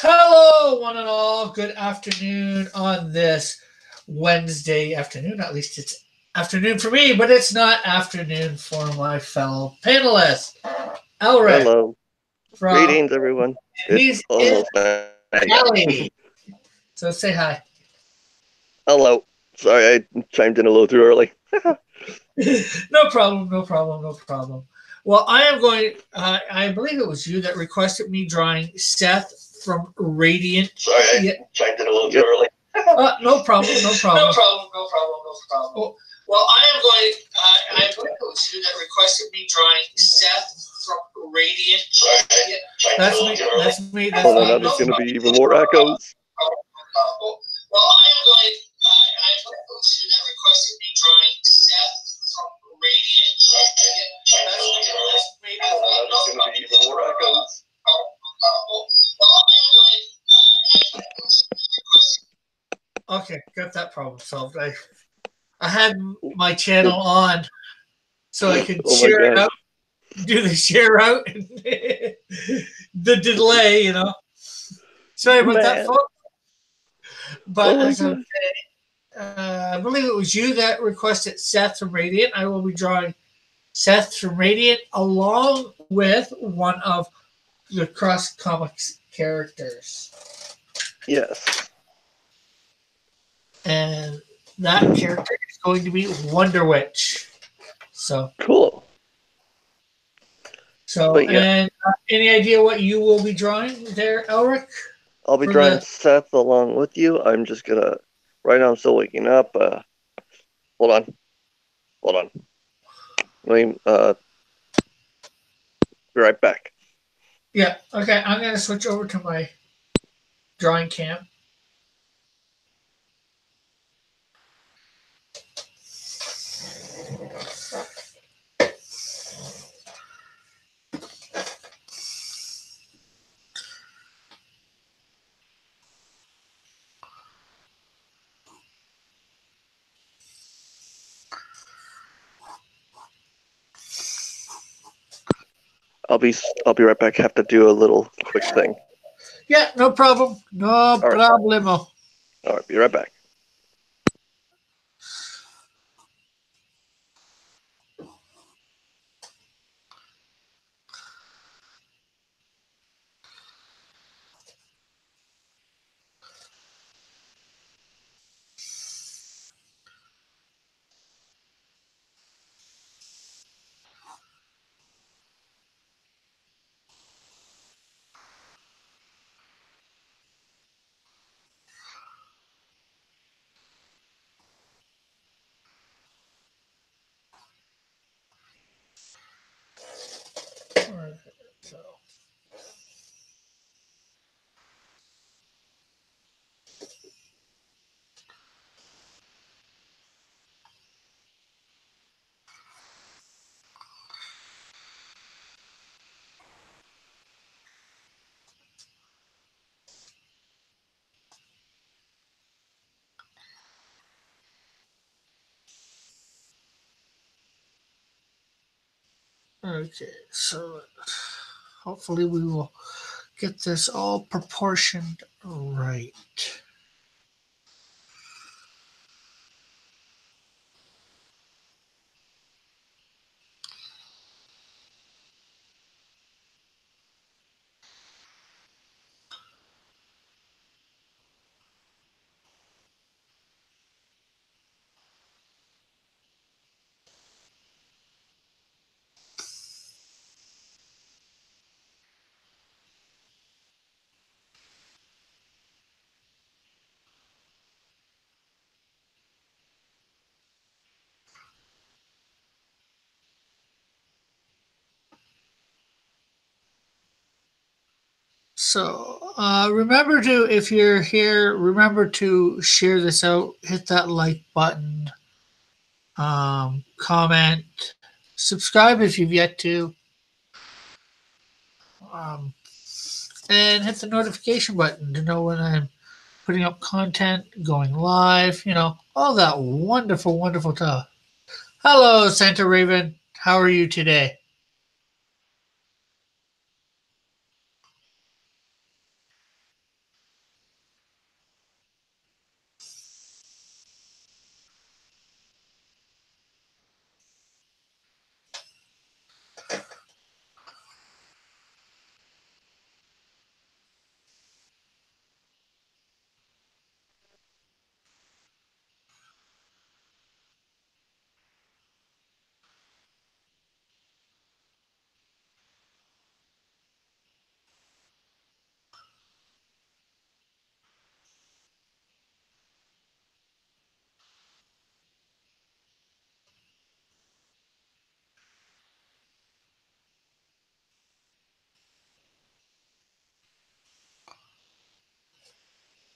Hello, one and all. Good afternoon on this Wednesday afternoon. At least it's afternoon for me, but it's not afternoon for my fellow panelist, Elric Hello. from Greetings, everyone. It's he's in almost night again. Cali. So say hi. Hello. Sorry, I chimed in a little too early. No problem. No problem. No problem. Well, I am going. I believe it was you that requested me drawing Seth from Radiant. Sorry, I chimed in a little too early. No problem. No problem. No problem. No problem. No problem. Well, I am going. I believe it was you that requested me drawing Seth from Radiant. Sorry, that's me. That's me. That's Hold on, me. now there's going to be even more echoes. Well, I am going. I believe it was you that requested me drawing Seth from Radiant. That's me. Hold on, now there's going to be even more echoes. Okay, got that problem solved. I had my channel on so I could share it out, do the share out, and the delay, Sorry about that, folks. But as I'm saying, I believe it was you that requested Seth from Radiant. I will be drawing Seth from Radiant along with one of the Cross Comics characters. Yes. And that character is going to be Wonder Witch. So cool. So, yeah. And any idea what you will be drawing there, Elric? I'll be drawing Seth along with you. I'm just gonna. Right now, I'm still waking up. Hold on. Let me be right back. Yeah. Okay. I'm gonna switch over to my drawing cam. I'll be right back. Have to do a little quick thing. Yeah, no problem. No problemo. All right, be right back. Okay, so hopefully we will get this all proportioned right. So remember to, if you're here, remember to share this out, hit that like button, comment, subscribe if you've yet to, and hit the notification button to know when I'm putting up content, going live, all that wonderful, wonderful stuff. Hello, Santa Raven. How are you today?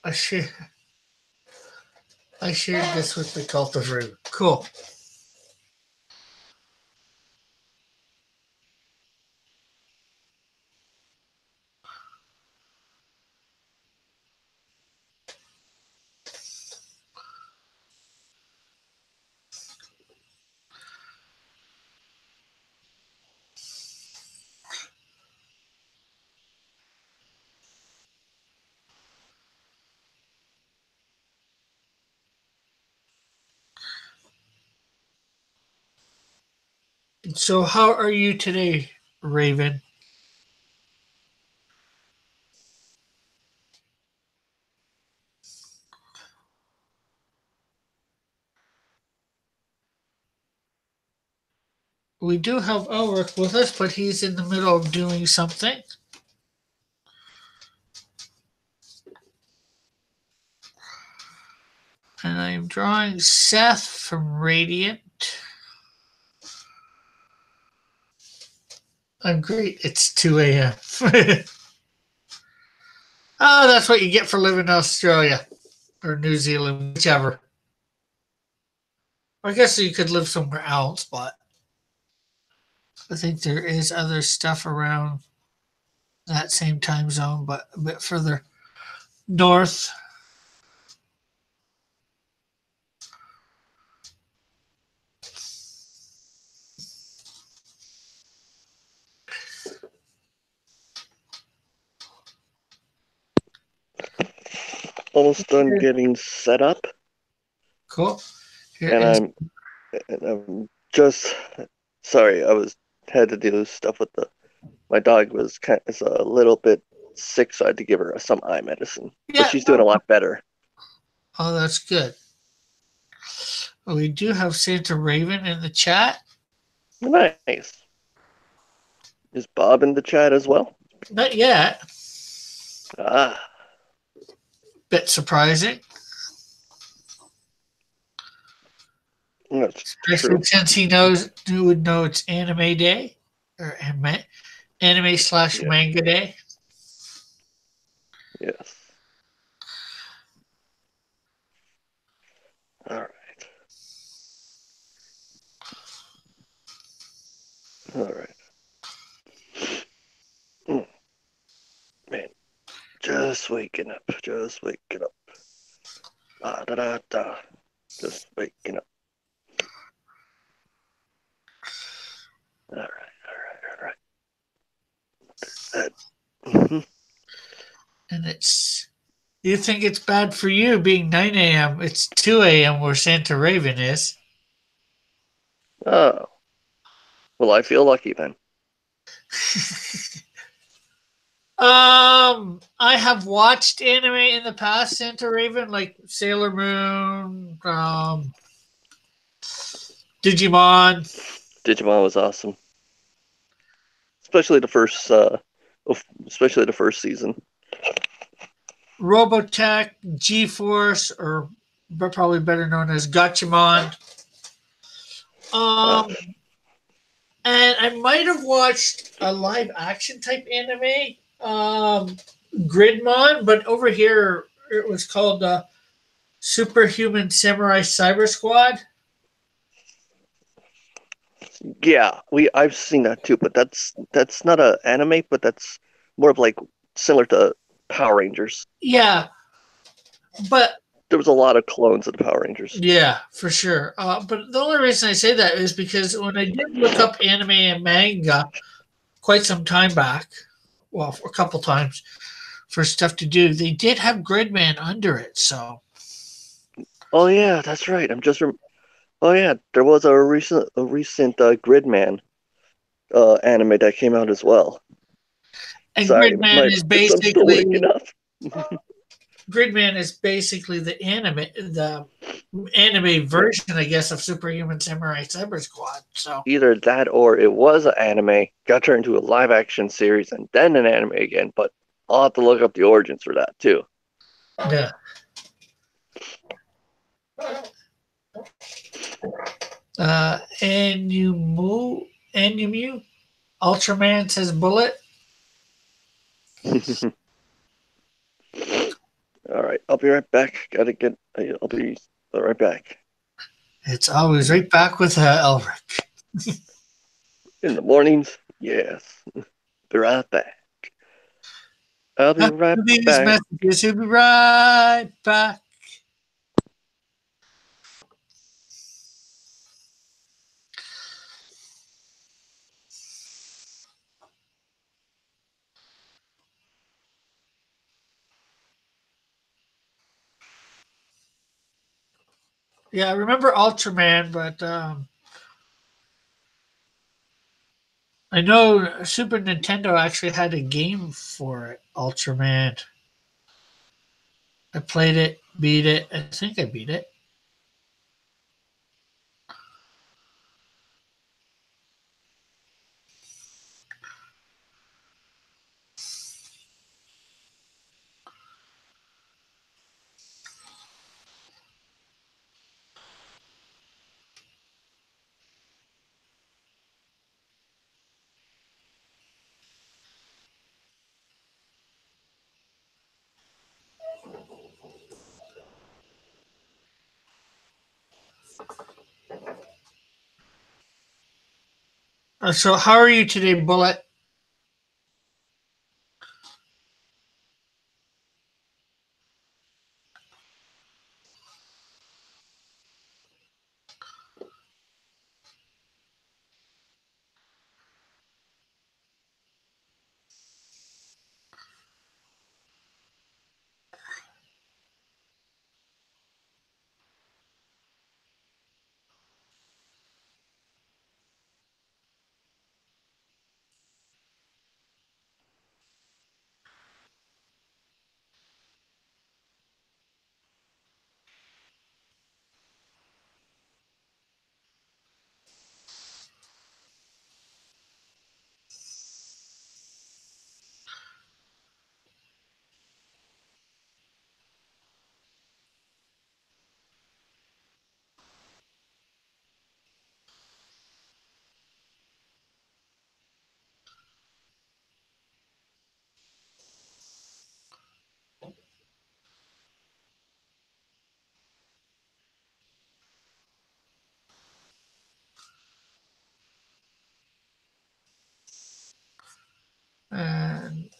I shared this with the Cult of Rue. Cool. So, how are you today, Raven? We do have Ulrich with us, but he's in the middle of doing something. And I'm drawing Seth from Radiant. I'm great. It's 2 a.m. Oh, that's what you get for living in Australia or New Zealand, whichever. I guess you could live somewhere else, but I think there is other stuff around that same time zone, but a bit further north. Almost done getting set up. Cool. And I'm just sorry. I had to do stuff with my dog was is a little bit sick, so I had to give her some eye medicine. Yeah. But she's doing a lot better. Oh, that's good. Well, we do have Santa Raven in the chat. Nice. Is Bob in the chat as well? Not yet. Ah. Bit surprising. That's Especially true. since he would know it's anime day or anime/manga day. Yes. All right. All right. Man, just waking up. Just waking up. Ah, da da da. Just waking up. All right. All right. Mm-hmm. And you think it's bad for you being 9 a.m. It's 2 a.m. where Santa Raven is. Oh. Well, I feel lucky then. I have watched anime in the past, Santa Raven, like Sailor Moon, Digimon. Digimon was awesome, especially the first season. Robotech, G-Force, or probably better known as Gachimon. And I might have watched a live action type anime, Gridmon, but over here it was called Superhuman Samurai Cyber Squad. Yeah, I've seen that too, but that's not an anime, but that's more of like similar to Power Rangers. Yeah, but there was a lot of clones of the Power Rangers. Yeah, for sure. But the only reason I say that is because when I did look up anime and manga quite some time back, well, a couple times for stuff to do, they did have Gridman under it. So. Oh yeah, that's right. Oh yeah, there was a recent Gridman anime that came out as well. And Sorry, Gridman is basically I'm still waking up. Gridman is basically the anime version, I guess, of Superhuman Samurai Cyber Squad. So either that or it was an anime, got turned into a live action series, and then an anime again. But I'll have to look up the origins for that too. Yeah. Anumu, Ultraman says bullet. All right. I'll be right back. Gotta get. I'll be right back. It's always right back with Elric. In the mornings, yes. Be right back. I'll be right After these back. messages, he'll be right back. Yeah, I remember Ultraman, but I know Super Nintendo actually had a game for it, Ultraman. I played it, beat it. I think I beat it. So, how are you today, Bullet? And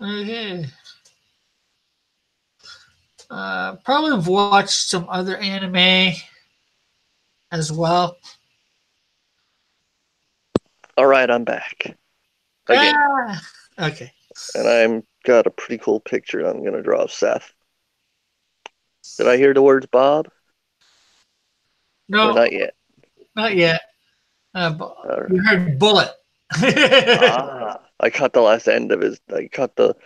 okay, probably have watched some other anime as well. All right, I'm back again, Ah, okay. and I'm got a pretty cool picture I'm gonna draw of Seth. Did I hear the words Bob or No, not yet? not yet. All You right. heard Bullet. I caught the last end of his. I caught the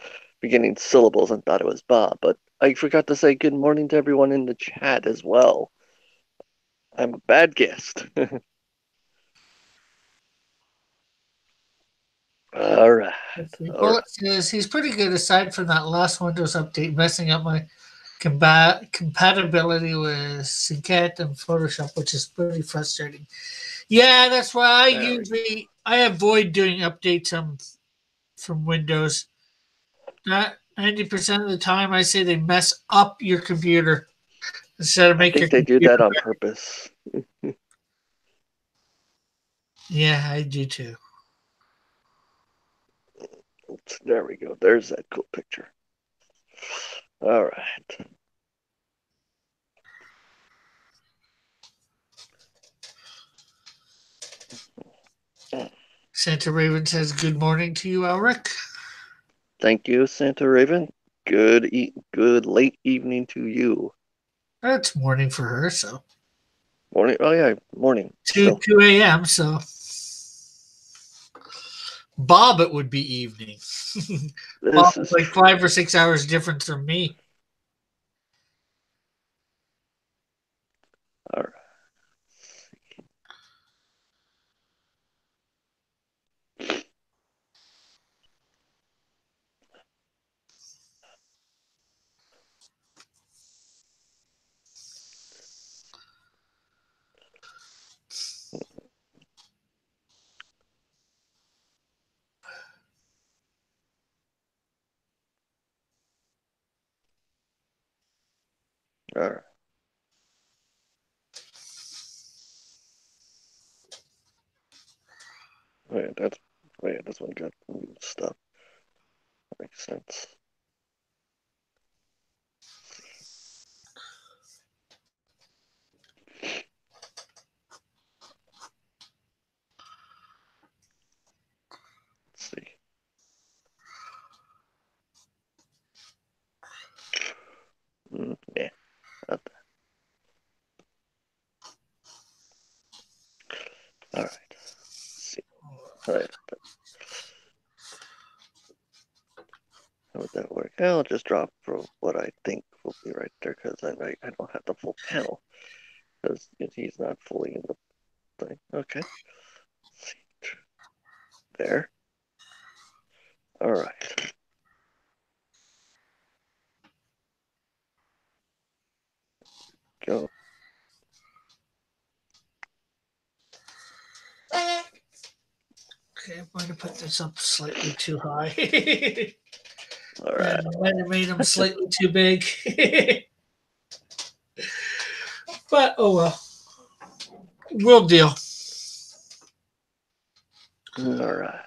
beginning syllables and thought it was Bob, but I forgot to say good morning to everyone in the chat as well. I'm a bad guest. All right. All right. Bullet says he's pretty good aside from that last Windows update messing up my compatibility with Syncat and Photoshop, which is pretty frustrating. Yeah, that's why I avoid doing updates from Windows. Not 90% of the time, I say they mess up your computer instead of I make your think they do computer that on better. purpose. Yeah, I do too. Oops, there we go. There's that cool picture. All right. Santa Raven says good morning to you, Elric. Thank you, Santa Raven. Good late evening to you. That's morning for her, so Morning. Oh yeah, morning. 2 Still, 2 a.m. So Bob, it would be evening. Bob this is is like true. 5 or 6 hours difference from me. All right. Wait, this one got new stuff. That makes sense. Let's see. Yeah, not that. All right. Let's see. All right. How would that work? I'll just drop for what I think will be right there because I don't have the full panel because he's not fully in the thing. Okay. Let's see. There. All right. Go. Okay, I'm going to put this up slightly too high. All right. And I might have made them slightly too big. But oh well. We'll deal. All right.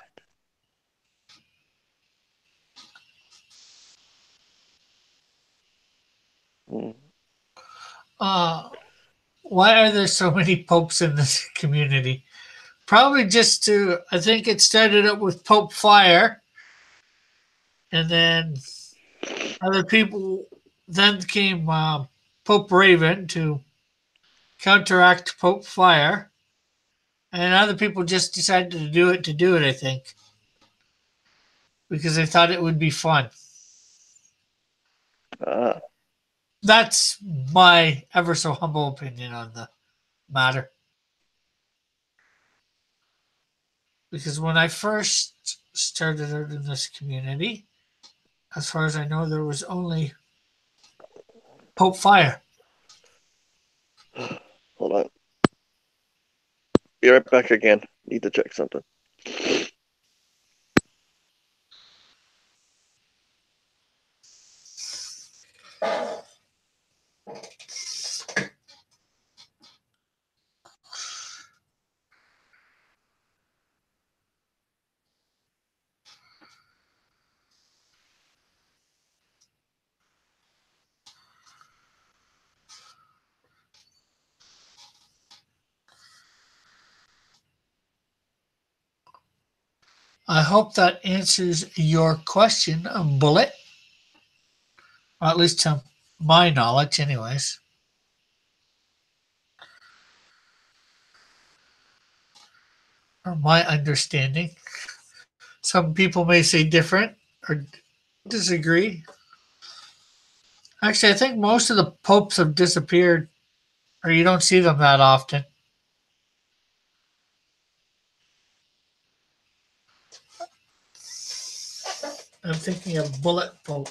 Mm. Why are there so many popes in this community? Probably just to, I think it started up with Pope Fire, and then other people, then came Pope Raven to counteract Pope Fire, and other people just decided to do it, I think, because they thought it would be fun. Ah. That's my ever so humble opinion on the matter. Because when I first started out in this community, as far as I know, there was only Pope Fire. Hold on. Be right back again. Need to check something. I hope that answers your question, Bullet. Or at least to my knowledge, anyways. Or my understanding. Some people may say different or disagree. Actually, I think most of the popes have disappeared, or you don't see them that often. I'm thinking of Bullet Pope.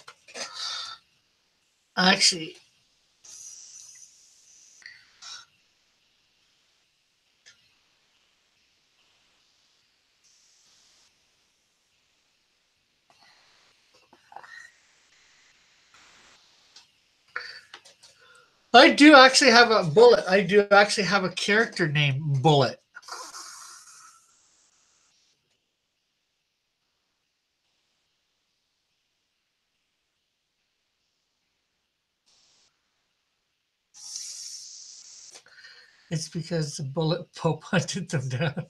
Actually, I do actually have a Bullet. I do actually have a character named Bullet. It's because the Bullet Pope hunted them down.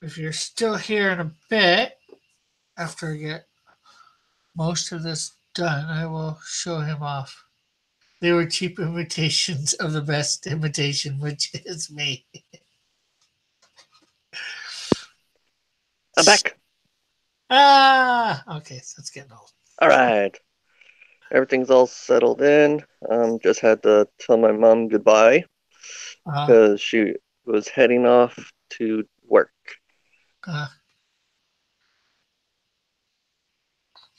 If you're still here in a bit, after I get most of this done, I will show him off. They were cheap imitations of the best imitation, which is me. I'm back. Ah, okay, so it's getting old. All right. Everything's all settled in. Just had to tell my mom goodbye Uh, because she was heading off to work. uh,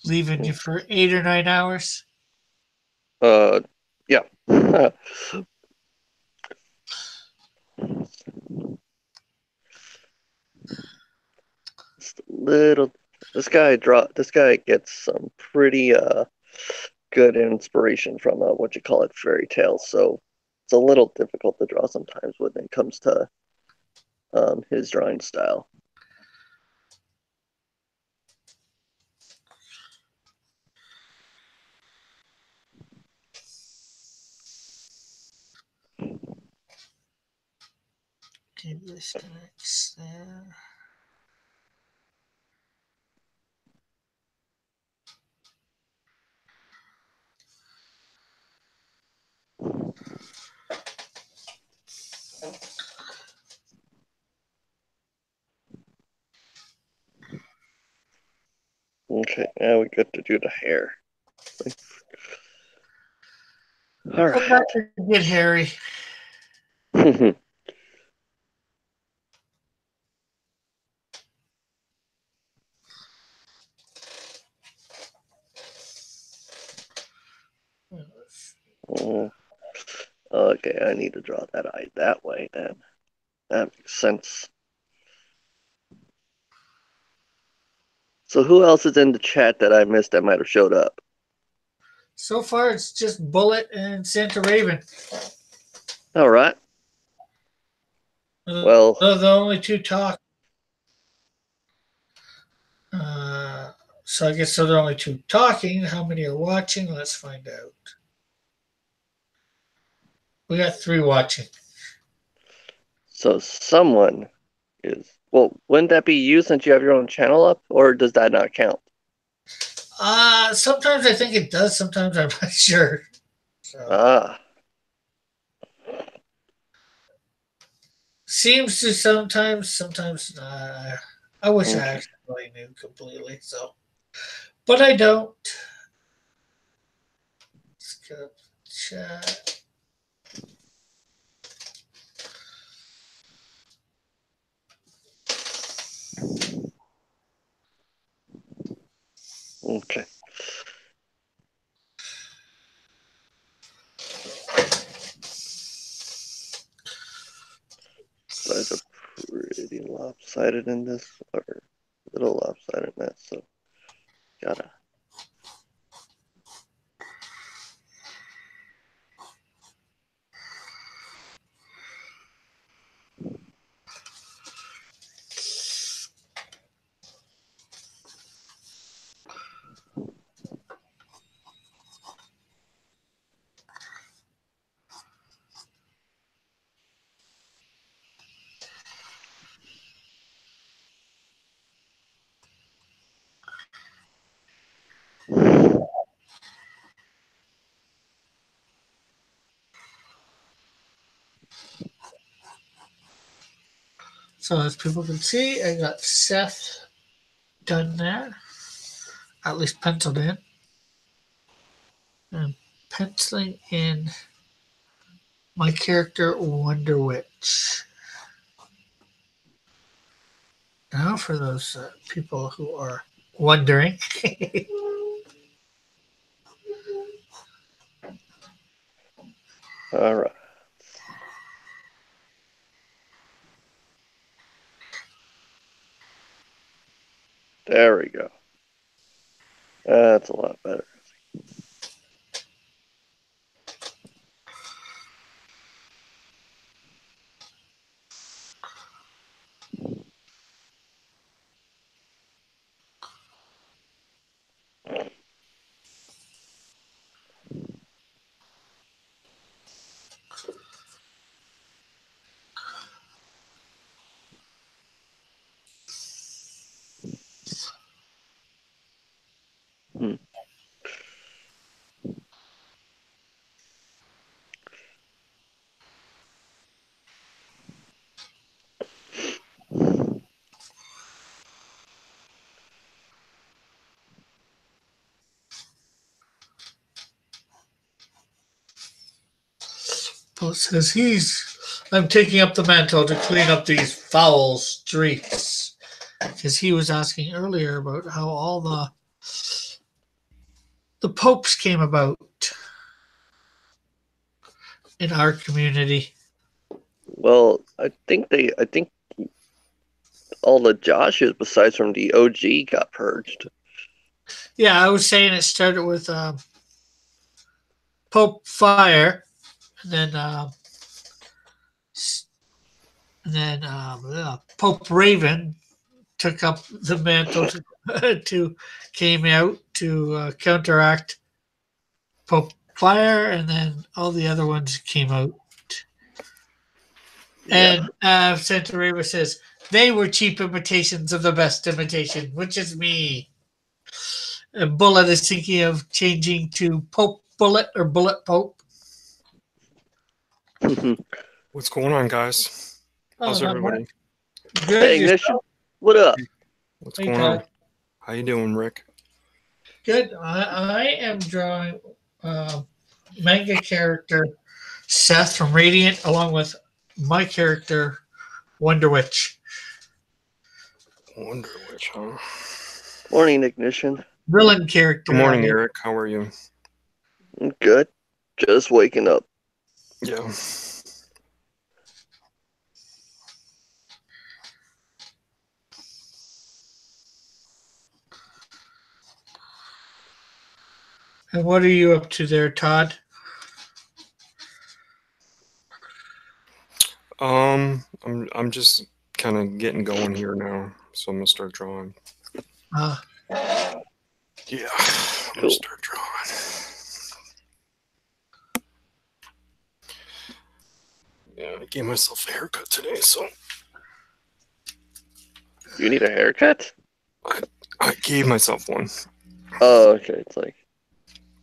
Leaving you for 8 or 9 hours. Uh, yeah. Just a little. This guy gets some pretty good inspiration from what you call it, fairy tales. So it's a little difficult to draw sometimes when it comes to his drawing style. Okay, this connects there. Okay, now we get to do the hair. All Well, right. not forget Harry. Okay, I need to draw that eye that way then. That makes sense. So who else is in the chat that I missed that might have showed up? So far, it's just Bullet and Santa Raven. All right. Well, They're the only two talk. Uh, so I guess they're the only two talking. How many are watching? Let's find out. We got 3 watching. so someone is. Well, wouldn't that be you since you have your own channel up, or does that not count? Sometimes I think it does. Sometimes I'm not sure. So Ah, seems to sometimes. Sometimes I wish I okay. actually knew completely. So, but I don't. Skip chat. Okay. Sides are pretty lopsided in this, or a little lopsided in that, so gotta. So as people can see, I got Seth done there. At least penciled in. And penciling in my character Wonder Witch. Now, for those people who are wondering, All right. There we go. That's a lot better. Hmm. Paul says I'm taking up the mantle to clean up these foul streets. Because he was asking earlier about how all the popes came about in our community. Well, I think all the Joshes besides from the OG got purged. Yeah, I was saying it started with Pope Fire, and then Pope Raven took up the mantle to came out to counteract Pope Fire, and then all the other ones came out. Yeah. And Santa Reva says they were cheap imitations of the best imitation, which is me. And Bullet is thinking of changing to Pope Bullet or Bullet Pope. What's going on, guys? How's everybody? Good. Hey, Ignition. What up? What's Hey, going Todd. on? How you doing, Rick? Good. I am drawing manga character Seth from Radiant along with my character Wonder Witch. Wonder Witch, huh? Morning, Ignition. Villain character. Good morning, Eric. How are you? I'm good. Just waking up. Yeah. And what are you up to there, Todd? I'm just kind of getting going here now, so I'm gonna start drawing. Uh, Yeah, I'm gonna start drawing. Yeah, I gave myself a haircut today, so You need a haircut? I gave myself one. Oh, okay. It's like,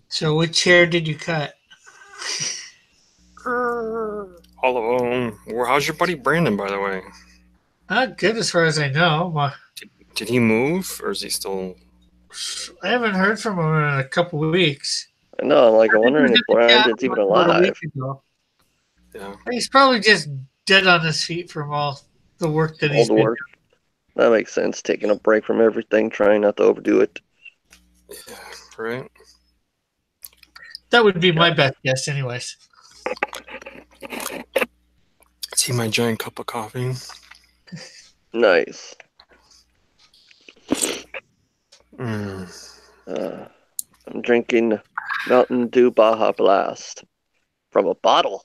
so which hair did you cut? All of them. Well, how's your buddy Brandon, by the way? Not good as far as I know. Did he move, or is he still? I haven't heard from him in a couple of weeks. I know. I'm like, I'm I think he wondering was if at the Brandon's even cabin about a alive. week ago. Yeah. He's probably just dead on his feet from all the work that All he's the been work. That makes sense. Taking a break from everything, trying not to overdo it. Yeah. Right. That would be my best guess, anyways. See my giant cup of coffee. Nice. I'm drinking Mountain Dew Baja Blast from a bottle.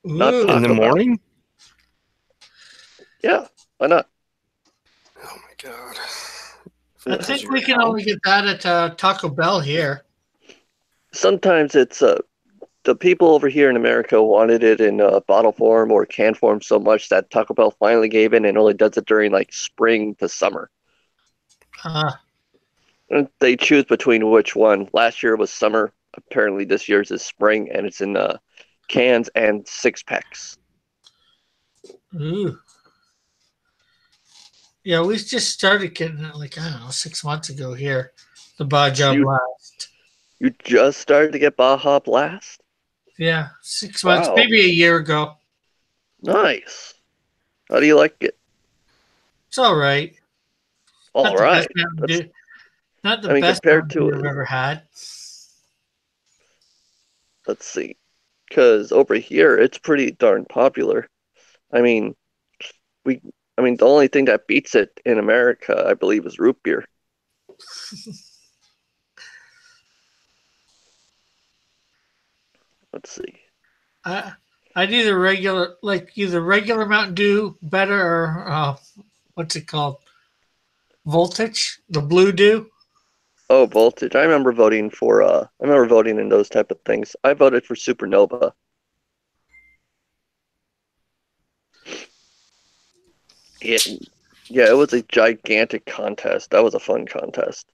Not Ooh. In the Taco Bell. morning? Yeah, why not? Oh my god. I think we can only get that at Taco Bell here. Sometimes it's the people over here in America wanted it in bottle form or can form so much that Taco Bell finally gave in and only does it during like spring to summer. And they choose between which one. Last year was summer. Apparently this year's is spring, and it's in cans and 6-packs. Ooh. Yeah, we just started getting it like, I don't know, 6 months ago here. The Baja Blast. You just started to get Baja Blast? Yeah, 6 months, Wow. maybe a year ago. Nice. How do you like it? It's all right. All right. Not the best compared to I've ever had. Let's see. Because over here, it's pretty darn popular. I mean, the only thing that beats it in America, I believe, is root beer. Let's see. I'd either regular Mountain Dew better or what's it called? Voltage, the Blue Dew. Oh, Voltage. I remember voting in those type of things. I voted for Supernova. Yeah, it was a gigantic contest. That was a fun contest.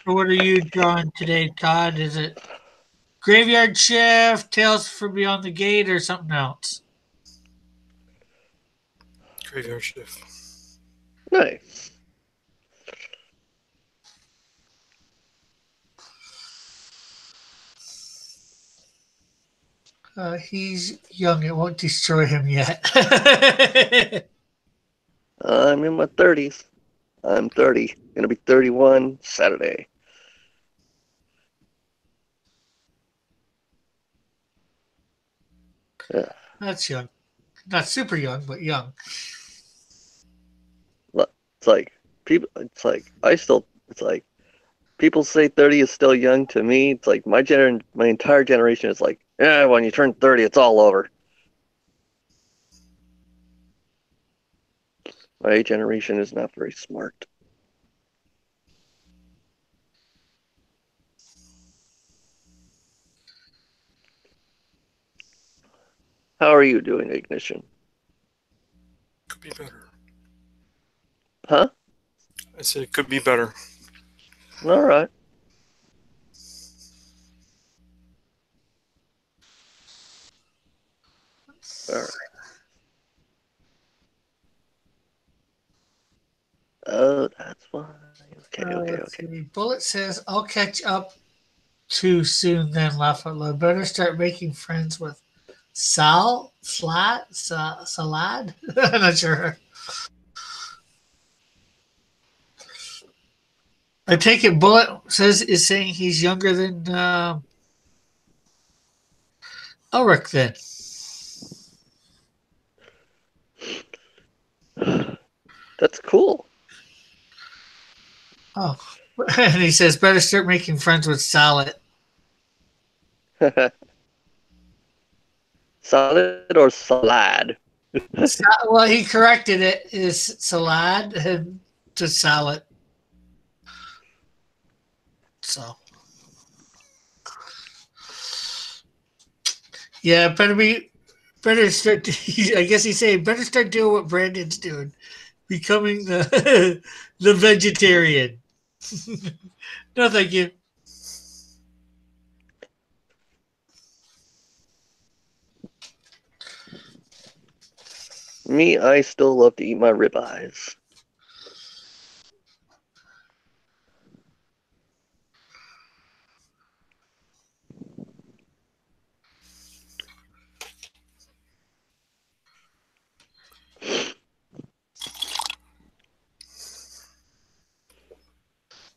So what are you drawing today, Todd? Is it Graveyard Shift, Tales from Beyond the Gate, or something else? Graveyard Shift. Nice. He's young. It won't destroy him yet. I'm in my 30s. I'm 30. Gonna be 31 Saturday. Yeah. That's young. Not super young, but young. It's like people. It's like I still. It's like people say 30 is still young. To me, it's like my entire generation is like, yeah, when you turn 30, it's all over. My generation is not very smart. How are you doing, Ignition? Could be better. Huh? I said it could be better. All right. All right. Oh, that's why. Okay. See. Bullet says, I'll catch up too soon then, laugh out loud. Better start making friends with Salad? I'm not sure. I take it Bullet is saying he's younger than Ulrich then. That's cool. Oh. And he says, better start making friends with Salad. Salad or salad? Well, he corrected it. Is salad to salad. So, yeah, better start. I guess he's saying better start doing what Brandon's doing, becoming the the vegetarian. No, thank you. Me, I still love to eat my ribeyes.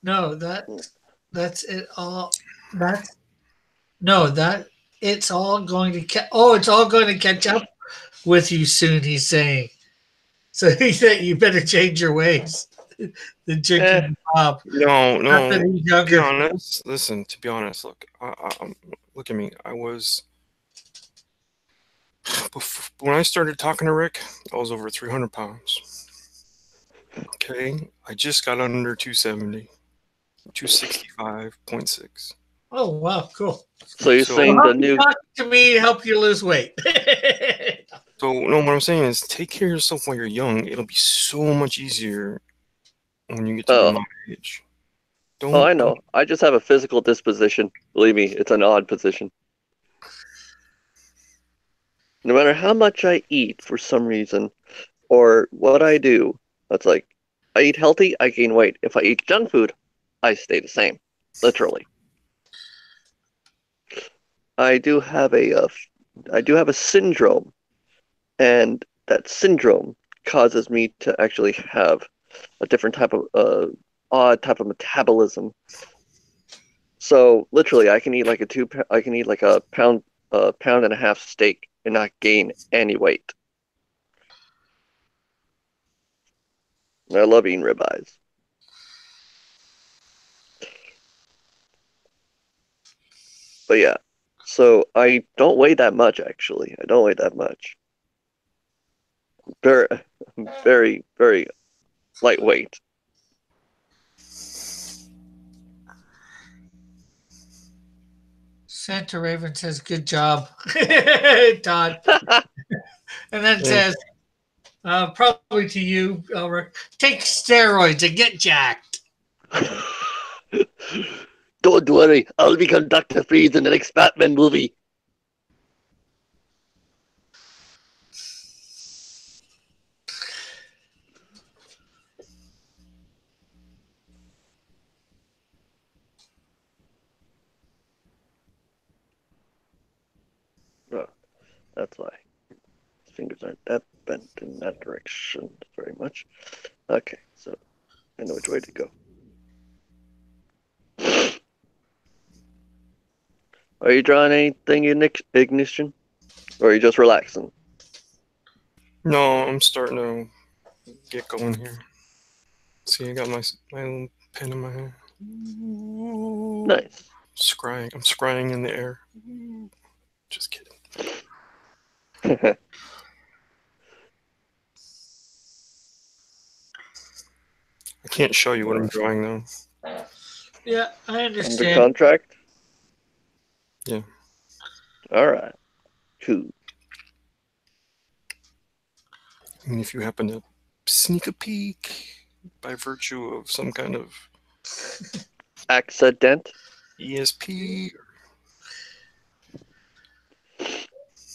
No, that's it all. That's no that it's all going to it's all going to catch up with you soon. He's saying. So he said you better change your ways. The drinking Bob. No. Not that he's To be younger. honest, listen. To be honest, look. Look at me. I was when I started talking to Rick, I was over 300 pounds. Okay, I just got under 270, 265.6. Oh wow, cool. So you're saying the new talk to me to help you lose weight. So no, what I'm saying is take care of yourself while you're young. It'll be so much easier when you get to be my age. I know. I just have a physical disposition. Believe me, it's an odd position. No matter how much I eat for some reason, or what I do, it's like I eat healthy, I gain weight. If I eat junk food, I stay the same. Literally. I do have a syndrome, and that syndrome causes me to actually have a different type of odd type of metabolism. So literally, I can eat like a pound and a half steak and not gain any weight. And I love eating ribeyes. But yeah, so I don't weigh that much actually. I don't weigh that much. Very, very, very lightweight. Santa Raven says, "Good job, Todd," and then says, "Probably to you, Ulrich, take steroids and get jacked." Don't worry, I'll become Dr. Freeze in the next Batman movie. Oh, that's why. His fingers aren't that bent in that direction very much. Okay, so I know which way to go. Are you drawing anything in ignition? Or are you just relaxing? No, I'm starting to get going here. See, I got my little pen in my hand. Nice. Scrying. I'm scrying in the air. Just kidding. I can't show you what I'm drawing though. Yeah, I understand. Under contract? Yeah. Alright. Cool. I mean, if you happen to sneak a peek by virtue of some kind of Accident? ESP.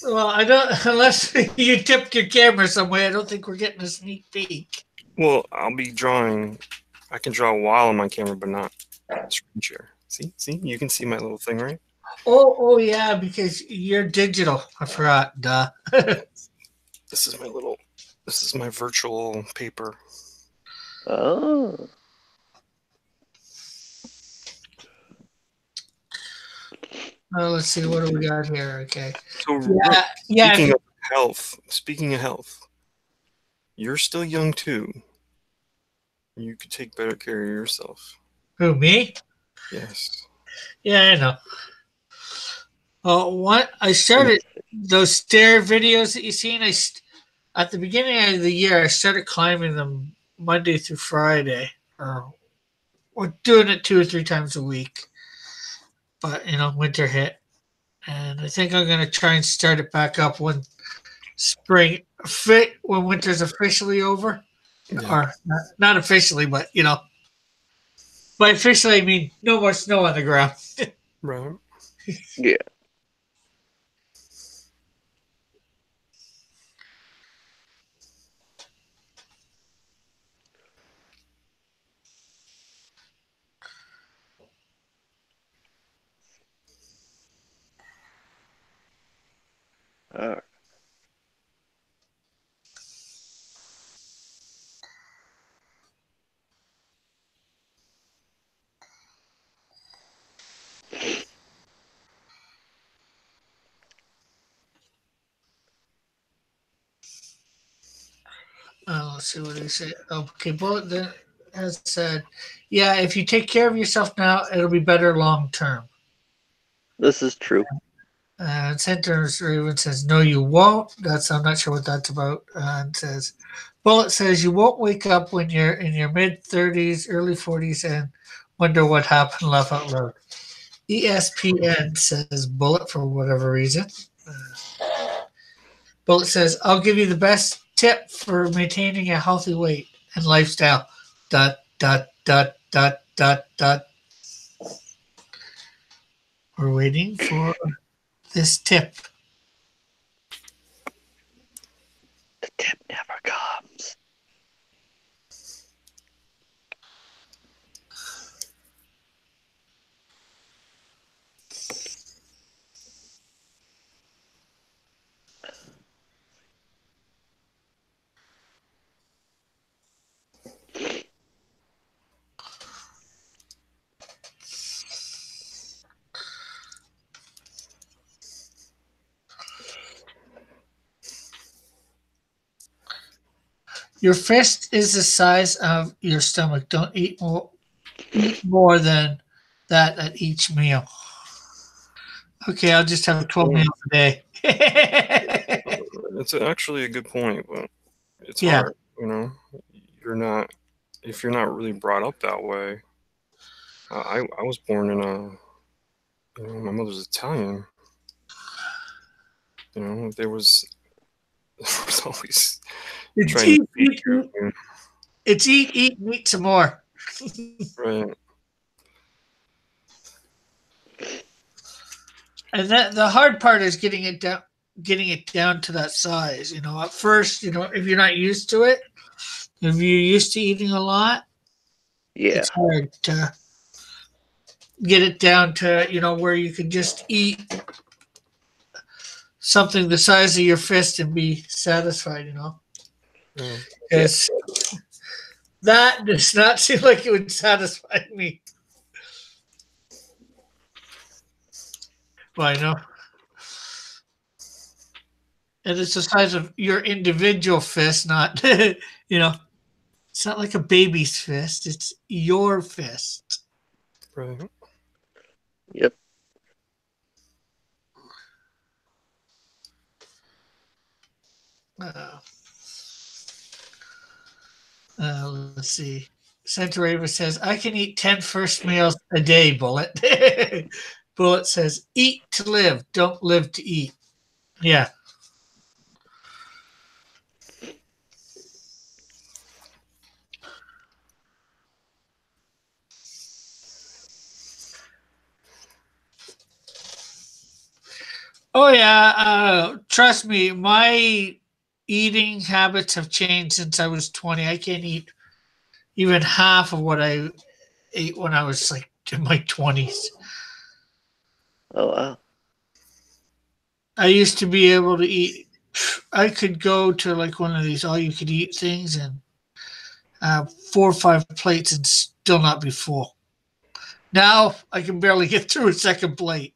Well, I don't, unless you tipped your camera somewhere, I don't think we're getting a sneak peek. Well, I'll be drawing. I can draw while on my camera, but not screen share. See, you can see my little thing, right? Oh, yeah, because you're digital. I forgot. Duh. This is my little. This is my virtual paper. Oh. Let's see. What do we got here? Okay. So, Yeah. Speaking of health, you're still young too. You could take better care of yourself. Who, me? Yes. Yeah, I know. What I started those stair videos that you seen. At the beginning of the year, I started climbing them Monday through Friday, or we're doing it 2 or 3 times a week. But winter hit, and I think I'm gonna try and start it back up when when winter's officially over, Yeah. or not officially, but by officially I mean no more snow on the ground. Right. Yeah. Alright. Let's see what he said. Okay, Bullet then has said, "Yeah, if you take care of yourself now, it'll be better long term." This is true. Centers Raven says, "No, you won't." I'm not sure what that's about. And says, Bullet says, "You won't wake up when you're in your mid-30s, early 40s, and wonder what happened." Laugh out loud. ESPN says Bullet for whatever reason. Bullet says, "I'll give you the best tip for maintaining a healthy weight and lifestyle." Dot dot dot dot dot dot. We're waiting for this tip. The tip never comes. Your fist is the size of your stomach. Don't eat more than that at each meal. Okay, I'll just have 12 meals a day. It's actually a good point, but it's Yeah. hard. If you're not really brought up that way. I was born in my mother's Italian. There was always It's trying to feed you. eat, eat some more. Right. And that the hard part is getting it down to that size. At first, if you're not used to it, if you're used to eating a lot, Yeah. it's hard to get it down to where you can just eat something the size of your fist and be satisfied. Because that does not seem like it would satisfy me. Well, I know. And it's the size of your individual fist, not, it's not like a baby's fist. It's your fist. Right. Yep. Let's see. Center Ava says, I can eat 10 first meals a day, Bullet. Bullet says, eat to live, don't live to eat. Yeah. Oh, yeah. Trust me, my eating habits have changed since I was 20. I can't eat even half of what I ate when I was like in my 20s. Oh, wow. I used to be able to eat. I could go to like one of these all-you-could-eat things and have 4 or 5 plates and still not be full. Now I can barely get through a second plate.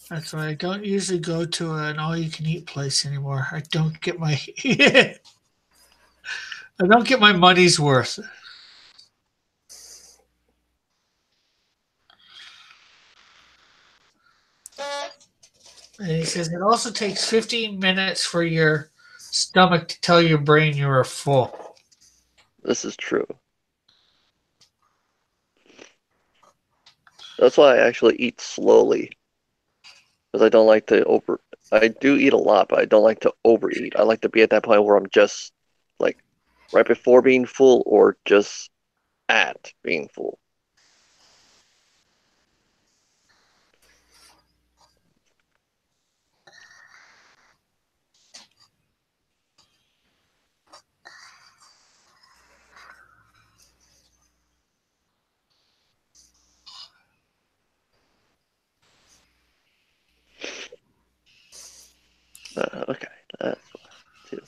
That's why I don't usually go to an all-you-can-eat place anymore. I don't get my I don't get my money's worth. And he says it also takes 15 minutes for your stomach to tell your brain you are full. This is true. That's why I actually eat slowly. Because I don't like to I do eat a lot, but I don't like to overeat. I like to be at that point where I'm just like right before being full or just at being full. Okay, that's too.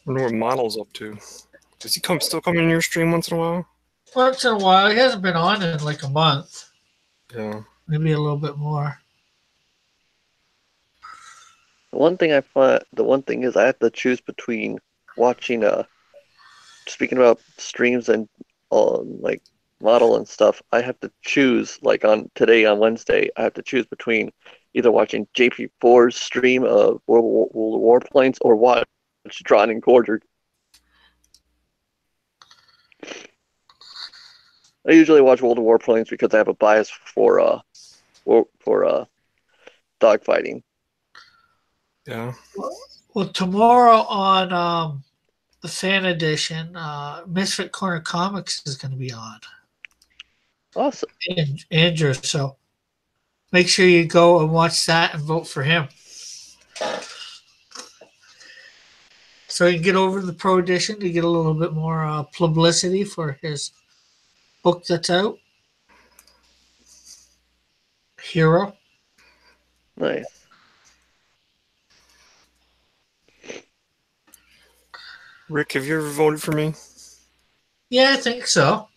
I wonder what Model's up to. Does he still come in your stream once in a while? Once in a while. He hasn't been on in like a month. Yeah. Maybe a little bit more. The one thing is I have to choose between watching speaking about streams and like Model and stuff, I have to choose like on Wednesday, I have to choose between either watching JP4's stream of World of Warplanes or watch Drawn and Quartered. I usually watch World of Warplanes because I have a bias for dogfighting. Yeah. Well, tomorrow on the fan edition, Misfit Corner Comics is going to be on. Awesome. And Andrew, so make sure you go and watch that and vote for him. So you can get over the Pro Edition to get a little bit more publicity for his book that's out. Hero. Nice. Rick, have you ever voted for me? Yeah, I think so.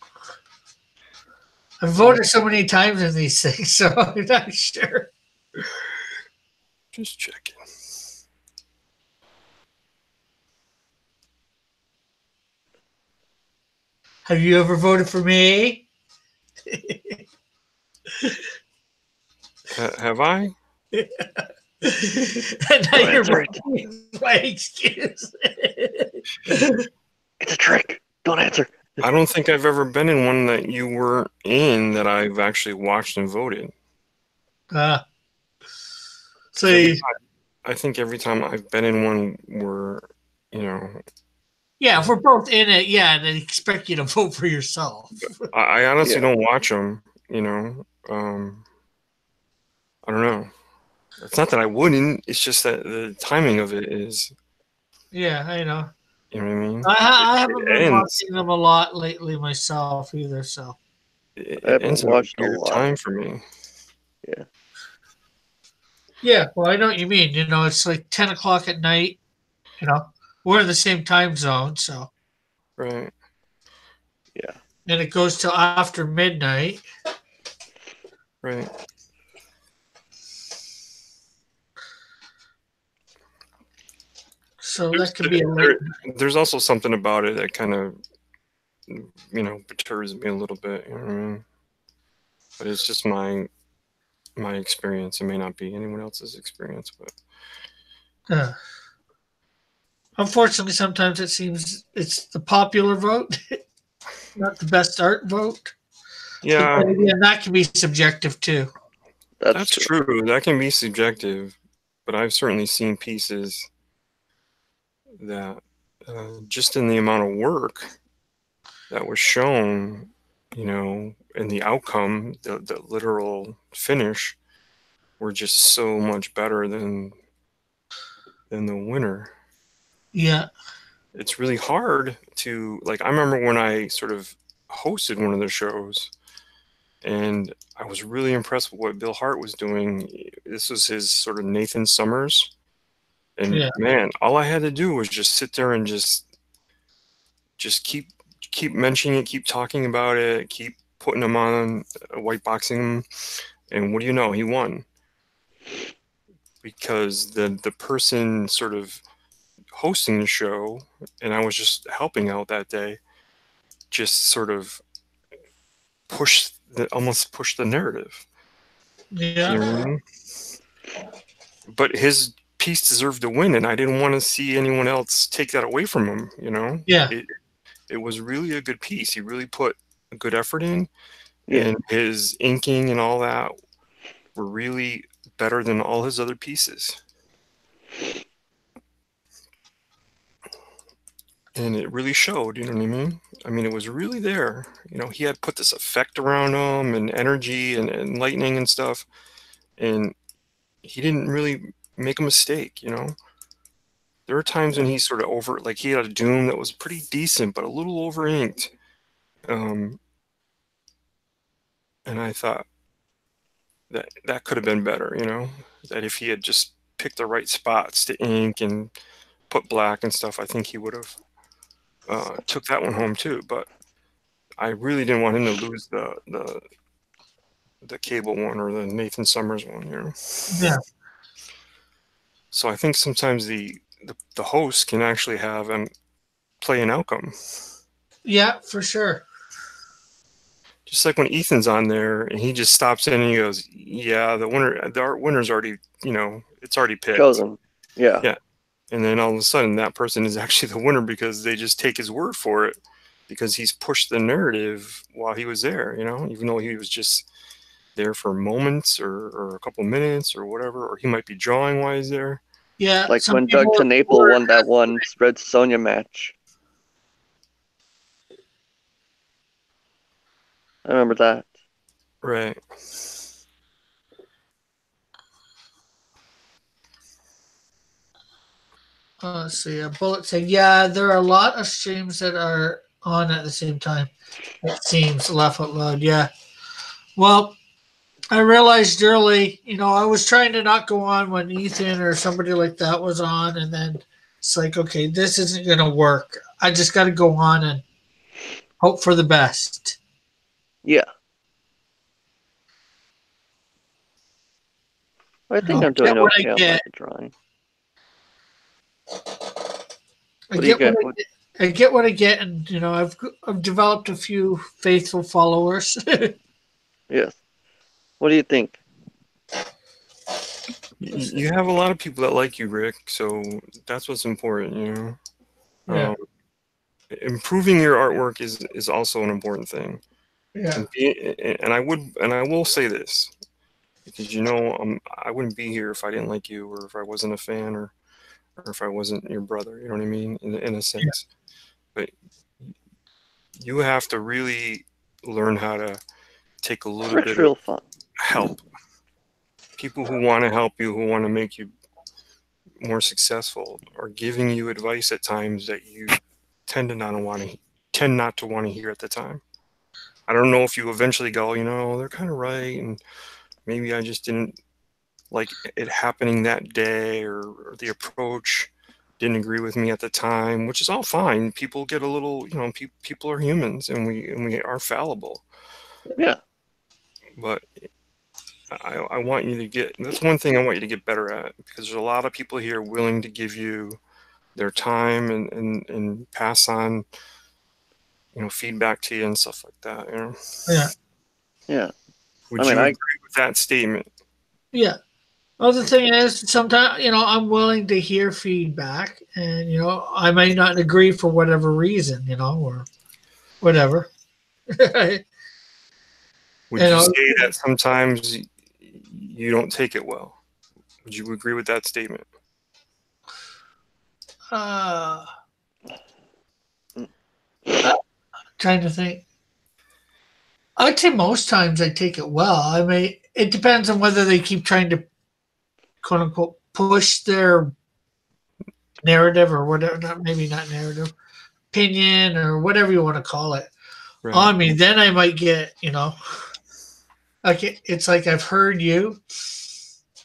I've voted so many times in these things, so I'm not sure. Just checking. Have you ever voted for me? Have I? And now Don't you're answer it. my excuse. It's a trick. Don't answer. I don't think I've ever been in one that you were in that I've actually watched and voted. So I think every time I've been in one where, you know, yeah, if we're both in it, yeah, they expect you to vote for yourself. I honestly Yeah. don't watch them. You know, I don't know. It's not that I wouldn't. It's just that the timing of it is. Yeah, I know. You know what I mean? I haven't It been ends. watching them a lot lately myself either. So I It haven't ends at a watched a weird lot. time for me. Yeah. yeah, well, I know what you mean. You know, it's like 10 o'clock at night. You know, we're in the same time zone, so Right. Yeah. and it goes till after midnight. Right. So that could be a late. There's also something about it that kind of, you know, perturbs me a little bit. You know what I mean? But it's just my experience. It may not be anyone else's experience, but Unfortunately, sometimes it seems it's the popular vote, not the best art vote. yeah, But again, that can be subjective too. That's true. That can be subjective, but I've certainly seen pieces that just in the amount of work that was shown, you know, and the outcome, the literal finish, were just so much better than the winner. Yeah. It's really hard to, like, I remember when I sort of hosted one of the shows, and I was really impressed with what Bill Hart was doing. This was his sort of Nathan Summers. And Yeah. man, all I had to do was just sit there and just keep mentioning it, keep talking about it, keep putting him on, white boxing him, and what do you know? He won because the person sort of hosting the show, and I was just helping out that day, just sort of almost pushed the narrative. Yeah. You know what I mean? But his piece deserved to win, and I didn't want to see anyone else take that away from him. You know? Yeah. It was really a good piece. He really put a good effort in, Yeah. and his inking and all that were really better than all his other pieces. And it really showed, you know what I mean? I mean, it was really there. You know, he had put this effect around him and energy and lightning and stuff, and he didn't really make a mistake, you know? There were times when he sort of like he had a Doom that was pretty decent, but a little over inked. And I thought that could have been better, you know? That if he had just picked the right spots to ink and put black and stuff, I think he would have took that one home too. But I really didn't want him to lose the Cable one or the Nathan Summers one, you know? Yeah. So I think sometimes the host can actually have and play an outcome. Yeah, for sure. Just like when Ethan's on there and he just stops in and he goes, "Yeah, the winner's already, you know, it's already picked." Chosen. Yeah. Yeah. And then all of a sudden that person is actually the winner because they just take his word for it because he's pushed the narrative while he was there, you know, even though he was just there for moments or a couple minutes or whatever, or he might be drawing while he's there. Yeah. Like when Doug TeNapel won that one Red Sonya match. I remember that. Right. Let's see. A bullet said, "Yeah, there are a lot of streams that are on at the same time. It seems laugh out loud. Yeah. Well, I realized early, I was trying to not go on when Ethan or somebody like that was on, and then it's like, okay, this isn't going to work. I just got to go on and hope for the best. Yeah. I think I'm doing okay on my drawing. I get what I get, and I've developed a few faithful followers. Yes. What do you think? You have a lot of people that like you, Rick. So that's what's important. Yeah. Improving your artwork is also an important thing. Yeah. And I will say this, because I wouldn't be here if I didn't like you, or if I wasn't a fan, or if I wasn't your brother. You know what I mean? In a sense, but you have to really learn how to take a little bit of help. People who want to help you, who want to make you more successful, are giving you advice at times that you tend not to want to hear at the time. I don't know if you eventually go, they're kind of right, and maybe I just didn't like it happening that day, or the approach didn't agree with me at the time, which is all fine. People get a little, people are humans, and we are fallible. Yeah. But I want you to that's one thing I want you to get better at, because there's a lot of people here willing to give you their time and pass on, feedback to you and stuff like that. Yeah. Yeah. Would you agree with that statement? Yeah. Well, the thing is, sometimes, I'm willing to hear feedback, and, I may not agree for whatever reason, or whatever. Would you say that sometimes you don't take it well? Would you agree with that statement? Trying to think. I'd say most times I take it well. It depends on whether they keep trying to, quote unquote, push their narrative or whatever, maybe not narrative, opinion or whatever you want to call it, right, on me. Then I might get, like it's like I've heard you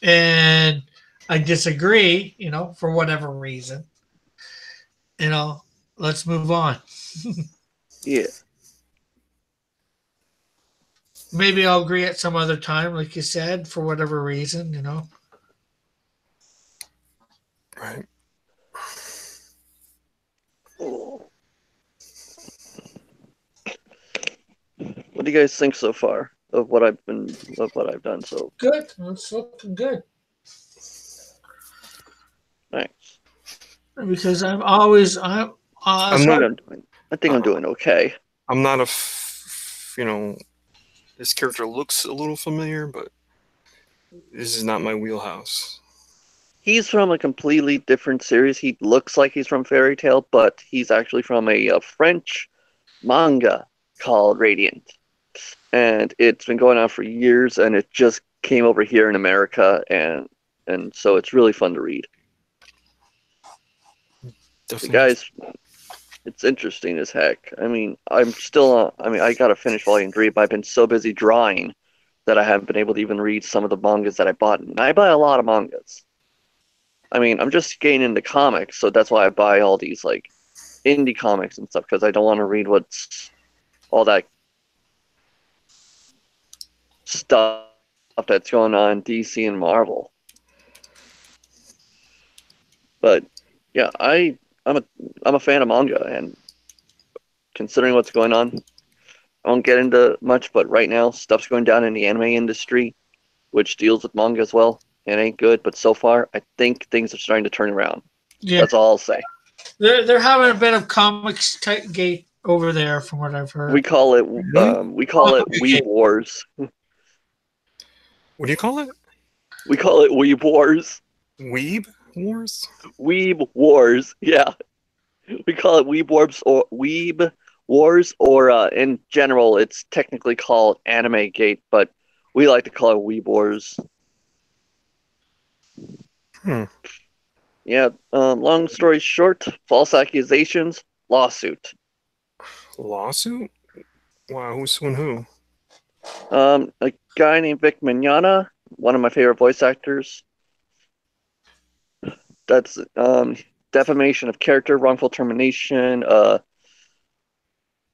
and I disagree, for whatever reason. Let's move on. Yeah. Maybe I'll agree at some other time, like you said, for whatever reason, Right. What do you guys think so far of what I've done? So good. It's looking good. Thanks. Because I think I'm doing okay. I'm not this character looks a little familiar, but this is not my wheelhouse. He's from a completely different series. He looks like he's from Fairy Tail, but he's actually from a French manga called Radiant. And it's been going on for years, and it just came over here in America, and so it's really fun to read. Definitely. The guys, it's interesting as heck. I mean, I gotta finish volume 3, but I've been so busy drawing that I haven't been able to even read some of the mangas that I bought. And I buy a lot of mangas. I mean, I'm just getting into comics, so that's why I buy all these, like, indie comics and stuff, because I don't want to read what's all that stuff that's going on in DC and Marvel. But yeah, I'm a fan of manga, and considering what's going on, I won't get into much, but right now stuff's going down in the anime industry, which deals with manga as well. It ain't good, but so far I think things are starting to turn around. Yeah. That's all I'll say. They're having a bit of comics gate over there, from what I've heard. We call it Weeb Wars. What do you call it? We call it Weeb Wars. Weeb Wars? Weeb Wars, yeah. We call it Weeb Wars, or in general, it's technically called Anime Gate, but we like to call it Weeb Wars. Yeah, long story short, false accusations, lawsuit. Lawsuit? Wow, who's suing who? A guy named Vic Mignogna, one of my favorite voice actors. That's defamation of character, wrongful termination.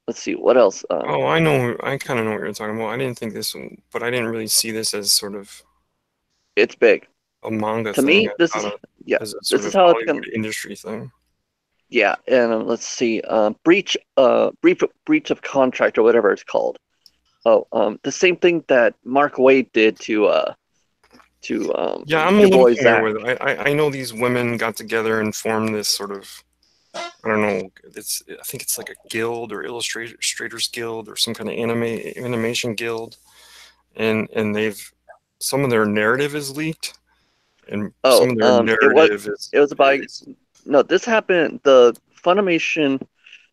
Let's see, what else? Oh, I know. I kind of know what you're talking about. I didn't think this one, but I didn't really see this as sort of It's big. a manga To thing. me, this is As a this sort is of how it's Hollywood gonna. industry thing. Yeah, and let's see, breach of contract or whatever it's called. Oh, the same thing that Mark Waid did to Yeah, I'm a your little boy familiar Zach. with it. I know these women got together and formed this sort of, I don't know. I think it's like a guild or illustrators guild or some kind of animation guild, and they've some of their narrative is leaked, and some Oh, of their narrative it was about is no. This happened. The Funimation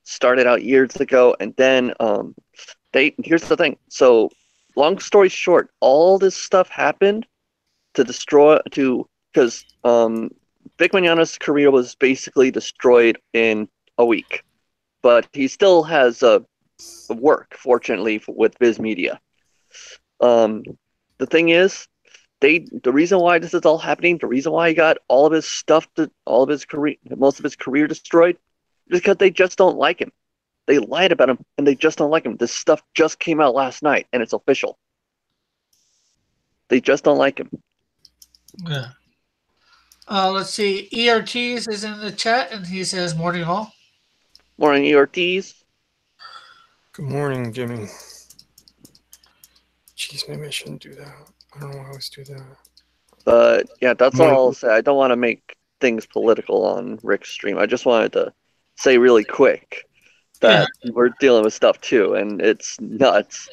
started out years ago, and then they here's the thing. So, long story short, all this stuff happened to destroy to because Vic Mignogna's career was basically destroyed in a week, but he still has work, fortunately, with Viz Media. Um, the thing is, the reason why this is all happening, the reason why he got all of his stuff, all of his career, most of his career destroyed, is because they just don't like him. They lied about him, and they just don't like him. This stuff just came out last night, and it's official. They just don't like him. Yeah. Let's see. ERTs is in the chat, and he says morning all. Morning, Ortiz. Good morning, Jimmy. Jeez, maybe I shouldn't do that. I don't know why I always do that. But yeah, that's all I'll say. I don't want to make things political on Rick's stream. I just wanted to say really quick that we're dealing with stuff too, and it's nuts.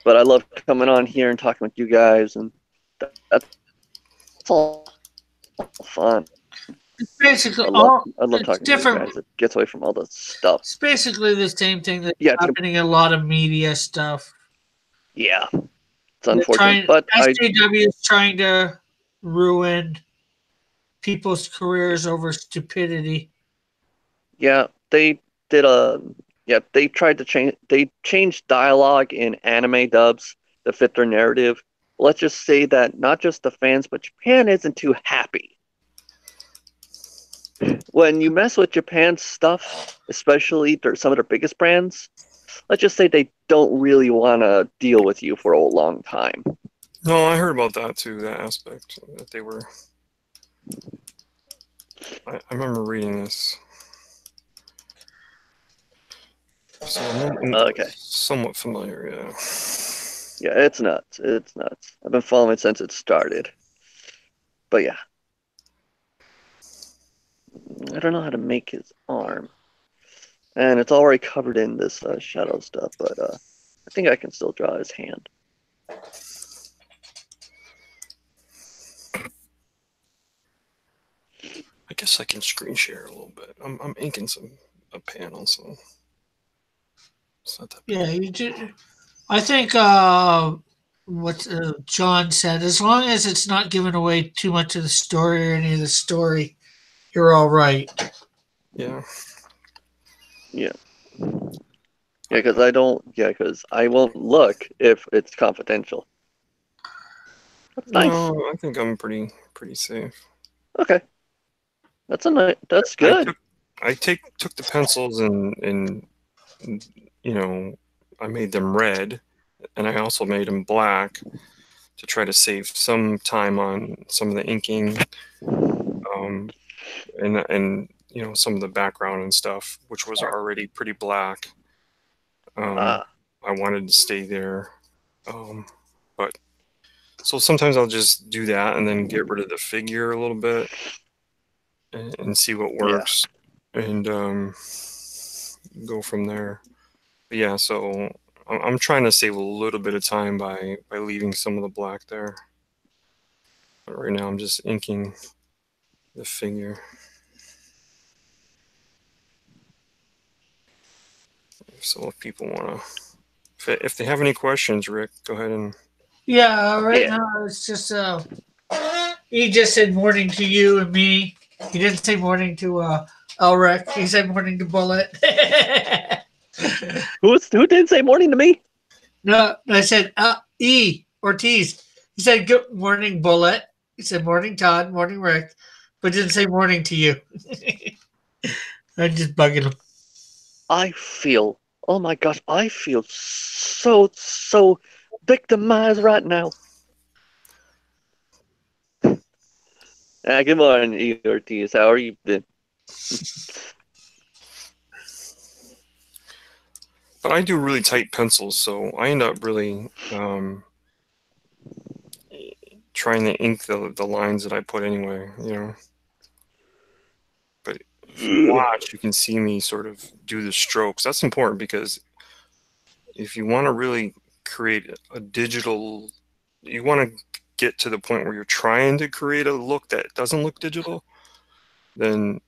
But I love coming on here and talking with you guys, and that's all fun. It's basically I love it's talking different. to you guys. It gets away from all the stuff. It's basically the same thing that's Yeah, happening in a lot of media stuff. yeah, it's They're unfortunate, but SJW is trying to ruin people's careers over stupidity. yeah, they did a yeah, they tried to change they changed dialogue in anime dubs to fit their narrative. Let's just say that not just the fans, but Japan isn't too happy. When you mess with Japan's stuff, especially some of their biggest brands, let's just say they don't really want to deal with you for a long time. No, I heard about that too, that aspect, that they were... I remember reading this. So I'm Okay. somewhat familiar, yeah. Yeah, it's nuts. It's nuts. I've been following it since it started. But yeah. I don't know how to make his arm. And it's already covered in this shadow stuff, but I think I can still draw his hand. I guess I can screen share a little bit. I'm inking a panel, so it's not that bad. Yeah, you do. I think what John said, as long as it's not giving away too much of the story or any of the story, you're all right. Yeah. Yeah. Yeah, because I won't look if it's confidential. That's nice. No, I think I'm pretty safe. Okay. That's good. I took the pencils and you know, I made them red, and I also made them black to try to save some time on some of the inking, and you know, some of the background and stuff, which was already pretty black. I wanted to stay there, but so sometimes I'll just do that and then get rid of the figure a little bit and see what works, and go from there. But yeah, so I'm trying to save a little bit of time by leaving some of the black there. But right now I'm just inking the figure. So if people want to, if they have any questions, Rick, go ahead and... Yeah, now it's just he just said morning to you and me. He didn't say morning to Elric. He said morning to Bullet. Who didn't say morning to me? No, I said E. Ortiz. He said, "Good morning, Bullet." He said, "Morning, Todd. Morning, Rick," but didn't say morning to you. I'm just bugging him. Oh my gosh, I feel so victimized right now. Good morning, E. Ortiz. How are you been? But I do really tight pencils, so I end up really trying to ink the lines that I put anyway, you know. But if you watch, you can see me sort of do the strokes. That's important because if you want to really create a digital, you want to get to the point where you're trying to create a look that doesn't look digital, then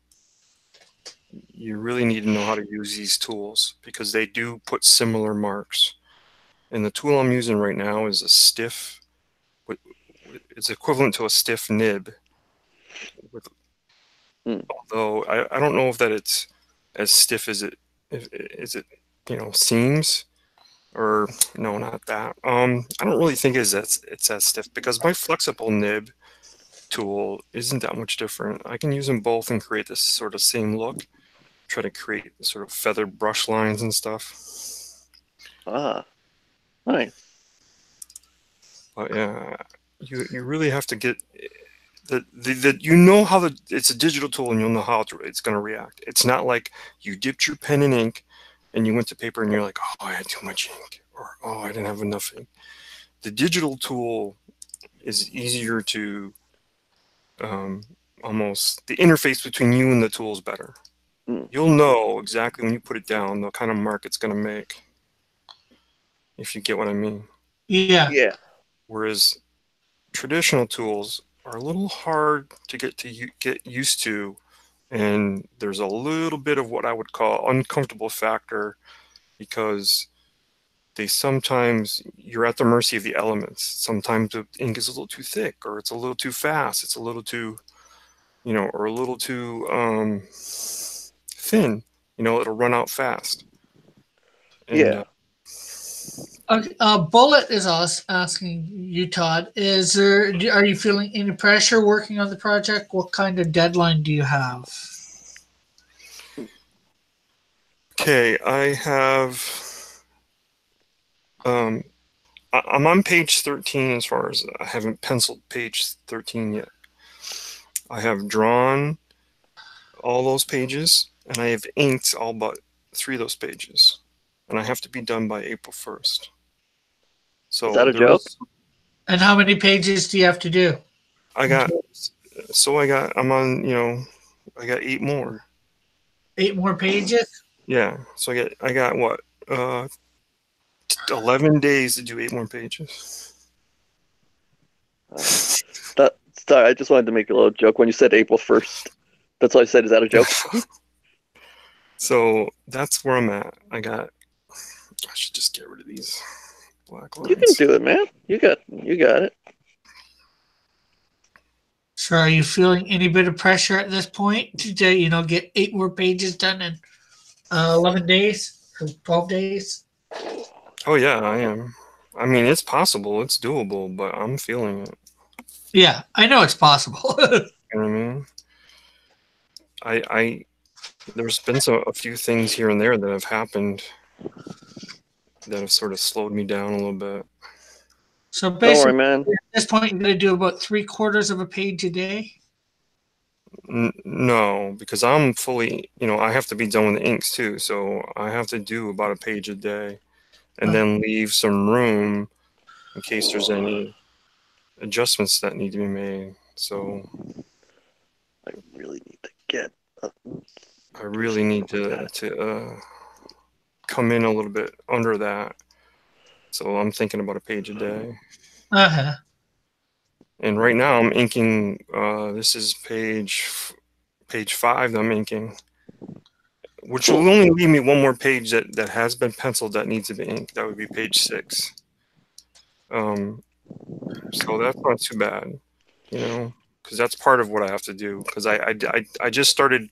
you really need to know how to use these tools because they do put similar marks. And the tool I'm using right now is a stiff, it's equivalent to a stiff nib. Although I don't know if that it's as stiff as it, is it, you know, seems. Or no, not that. I don't really think it's as stiff because my flexible nib tool isn't that much different. I can use them both and create this sort of same look. Try to create sort of feathered brush lines and stuff. Ah, nice. But yeah, you really have to get the you know how it's a digital tool and you'll know how it's going to react. It's not like you dipped your pen in ink and you went to paper and you're like, oh, I had too much ink, or oh, I didn't have enough ink. The digital tool is easier to almost the interface between you and the tool is better. You'll know exactly when you put it down the kind of mark it's going to make, if you get what I mean. Yeah. Yeah. Whereas traditional tools are a little hard to get used to, and there's a little bit of what I would call uncomfortable factor because they sometimes you're at the mercy of the elements. Sometimes the ink is a little too thick, or it's a little too fast, it's a little too, you know, or a little too thin. You know, it'll run out fast. And, yeah. Bullet is asking you, Todd. Are you feeling any pressure working on the project? What kind of deadline do you have? Okay, I have. I'm on page 13 as far as I haven't penciled page 13 yet. I have drawn all those pages and I have inked all but 3 of those pages. And I have to be done by April 1st. So is that a joke? And how many pages do you have to do? I'm on, you know, I got 8 more. 8 more pages? Yeah. So I got what? 11 days to do 8 more pages. Sorry, I just wanted to make a little joke when you said April 1st. That's why I said, is that a joke? So that's where I'm at. I should just get rid of these black lines. You can do it, man. You got it. So are you feeling any bit of pressure at this point to, you know, get 8 more pages done in 11 days or 12 days? Oh yeah, I am. I mean, it's possible, it's doable, but I'm feeling it. Yeah, I know it's possible. You know what I mean? There's been a few things here and there that have happened that have sort of slowed me down a little bit. So basically, don't worry, man. At this point, you're going to do about 3/4 of a page a day? No, because I'm fully, you know, I have to be done with the inks too, so I have to do about a page a day and then leave some room in case there's any adjustments that need to be made. So I really need to get. I really need to come in a little bit under that. So I'm thinking about a page a day. Uh-huh. And right now I'm inking. This is page 5 that I'm inking, which will only leave me one more page that has been penciled that needs to be inked. That would be page 6. So that's not too bad, you know, because that's part of what I have to do. Because I just started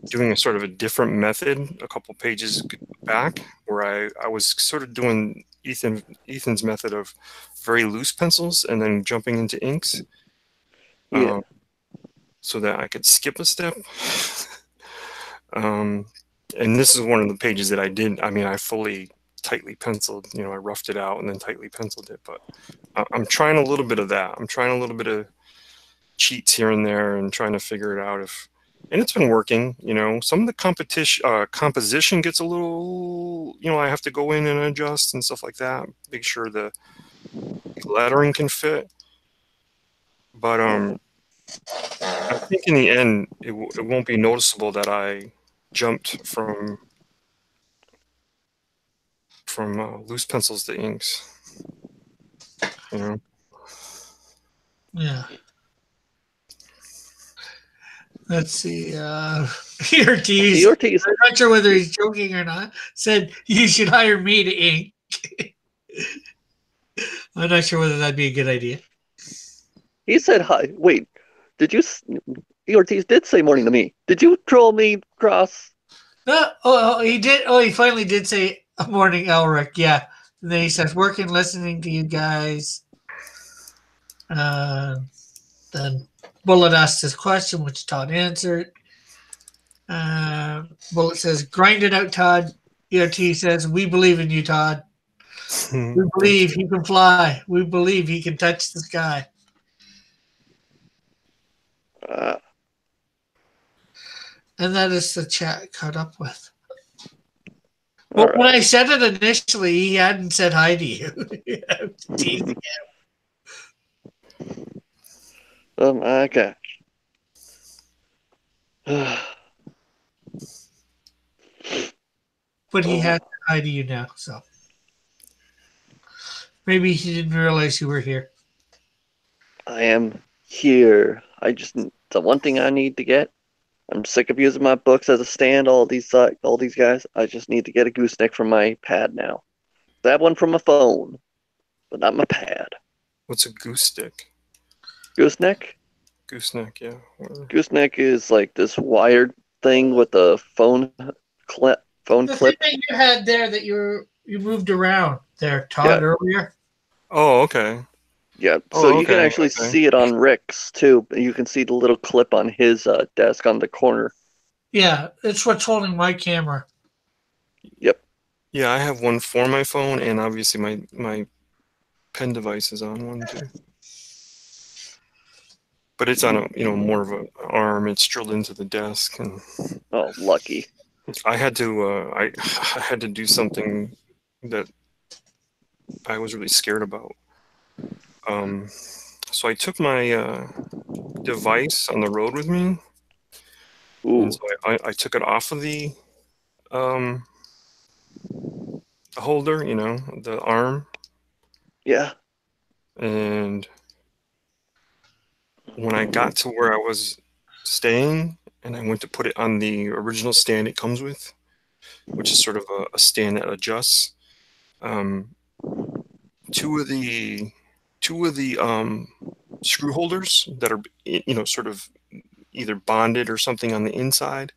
doing a sort of a different method a couple pages back, where I was sort of doing Ethan's method of very loose pencils and then jumping into inks, Yeah. so that I could skip a step. And this is one of the pages that I did. I mean, I fully tightly penciled. You know, I roughed it out and then tightly penciled it. But I'm trying a little bit of that. I'm trying a little bit of cheats here and there and trying to figure it out if. And it's been working, you know. Some of the composition gets a little, you know, I have to go in and adjust and stuff like that. Make sure the lettering can fit. But I think in the end, it won't be noticeable that I jumped from loose pencils to inks. You know. Yeah. Let's see. Ortiz, Ortiz. I'm not sure whether he's joking or not, said you should hire me to ink. I'm not sure whether that'd be a good idea. He said hi. Wait, did you? Ortiz did say morning to me. Did you troll me, Cross? He did. Oh, he finally did say morning, Elric. Yeah. And then he says, working, listening to you guys. Then Bullet asked his question, which Todd answered. Bullet says, grind it out, Todd. ERT says, we believe in you, Todd. We believe he can fly. We believe he can touch the sky. And that is the chat caught up with. Well, right. When I said it initially, he hadn't said hi to you. Teasing him. Oh my gosh. But he has said hi to you now, so maybe he didn't realize you were here. I am here. The one thing I need to get. I'm sick of using my books as a stand. All these guys. I just need to get a gooseneck from my pad now. I have one from my phone, but not my pad. What's a goose stick? Gooseneck? Gooseneck, yeah. Gooseneck is like this wired thing with a phone clip. The thing that you had there that you moved around there, Todd, earlier. Oh, okay. Yeah, so you can actually see it on Rick's too. You can see the little clip on his desk on the corner. Yeah, it's what's holding my camera. Yep. Yeah, I have one for my phone, and obviously my pen device is on one too. But it's on a more of an arm. It's drilled into the desk, and oh, lucky. I had to I had to do something that I was really scared about. So I took my device on the road with me. Ooh. And so I took it off of the holder, the arm. Yeah. And when I got to where I was staying and I went to put it on the original stand it comes with, which is sort of a stand that adjusts, two of the screw holders that are sort of either bonded or something on the inside,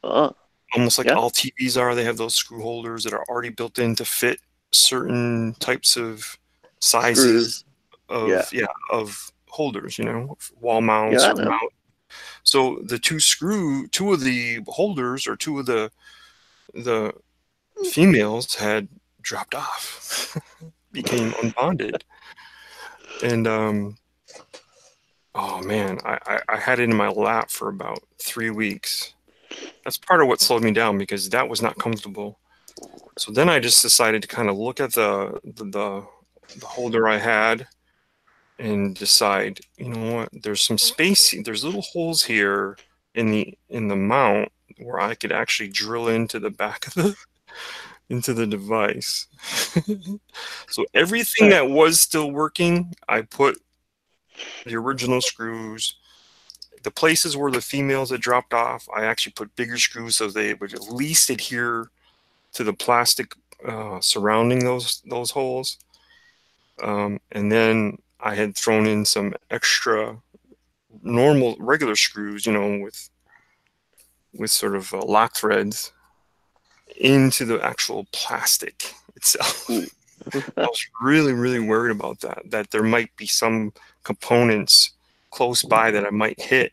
almost like all TVs are. They have those screw holders that are already built in to fit certain types of sizes of holders, wall mounts or mount. So the two of the holders, or two of the females had dropped off, became unbonded. And oh man, I had it in my lap for about 3 weeks. That's part of what slowed me down, because that was not comfortable. So then I just decided to kind of look at the holder I had and decide, you know what, there's some space, there's little holes here in the mount where I could actually drill into the back of into the device. So everything that was still working, I put the original screws. The places where the females had dropped off, I actually put bigger screws so they would at least adhere to the plastic surrounding those holes. And then I had thrown in some extra regular screws, with with sort of lock threads into the actual plastic itself. I was really, really worried about that there might be some components close by that I might hit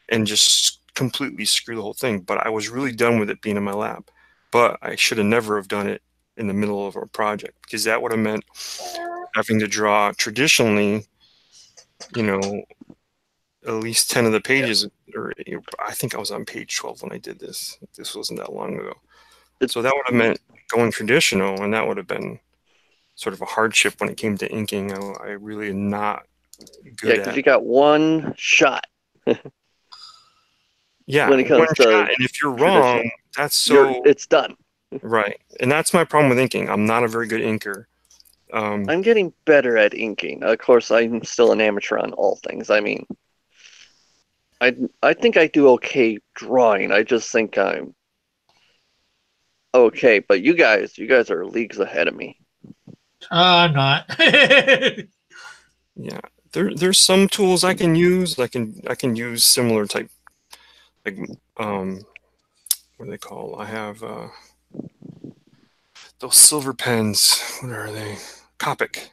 and just completely screw the whole thing. But I was really done with it being in my lab. But I should have never have done it in the middle of our project, because that would have meant having to draw traditionally, you know, at least 10 of the pages, or I think I was on page 12 when I did this. This wasn't that long ago. So that would have meant going traditional, and that would have been sort of a hardship when it came to inking. I really am not good at. Because you got one shot. Yeah, when it comes one to shot, and if you're wrong, that's so. It's done. Right, and that's my problem with inking. I'm not a very good inker. I'm getting better at inking. Of course, I'm still an amateur on all things. I mean, I think I do okay drawing. I just think I'm okay. But you guys are leagues ahead of me. I'm not. Yeah, there's some tools I can use. I can use similar type, like what are they called? I have those silver pens. What are they? Copic.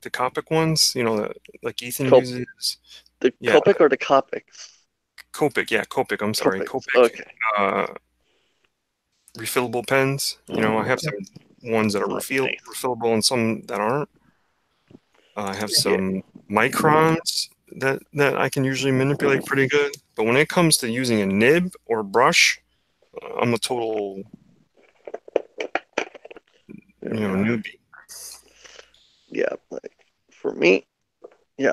The Copic ones, you know, that like Ethan uses. The Copic or the Copics? Copic, yeah, Copic. I'm sorry, Copic. Okay. Refillable pens. You know, I have some ones that are refillable and some that aren't. I have some microns that I can usually manipulate pretty good. But when it comes to using a nib or brush, I'm a total, newbie. Yeah, like for me,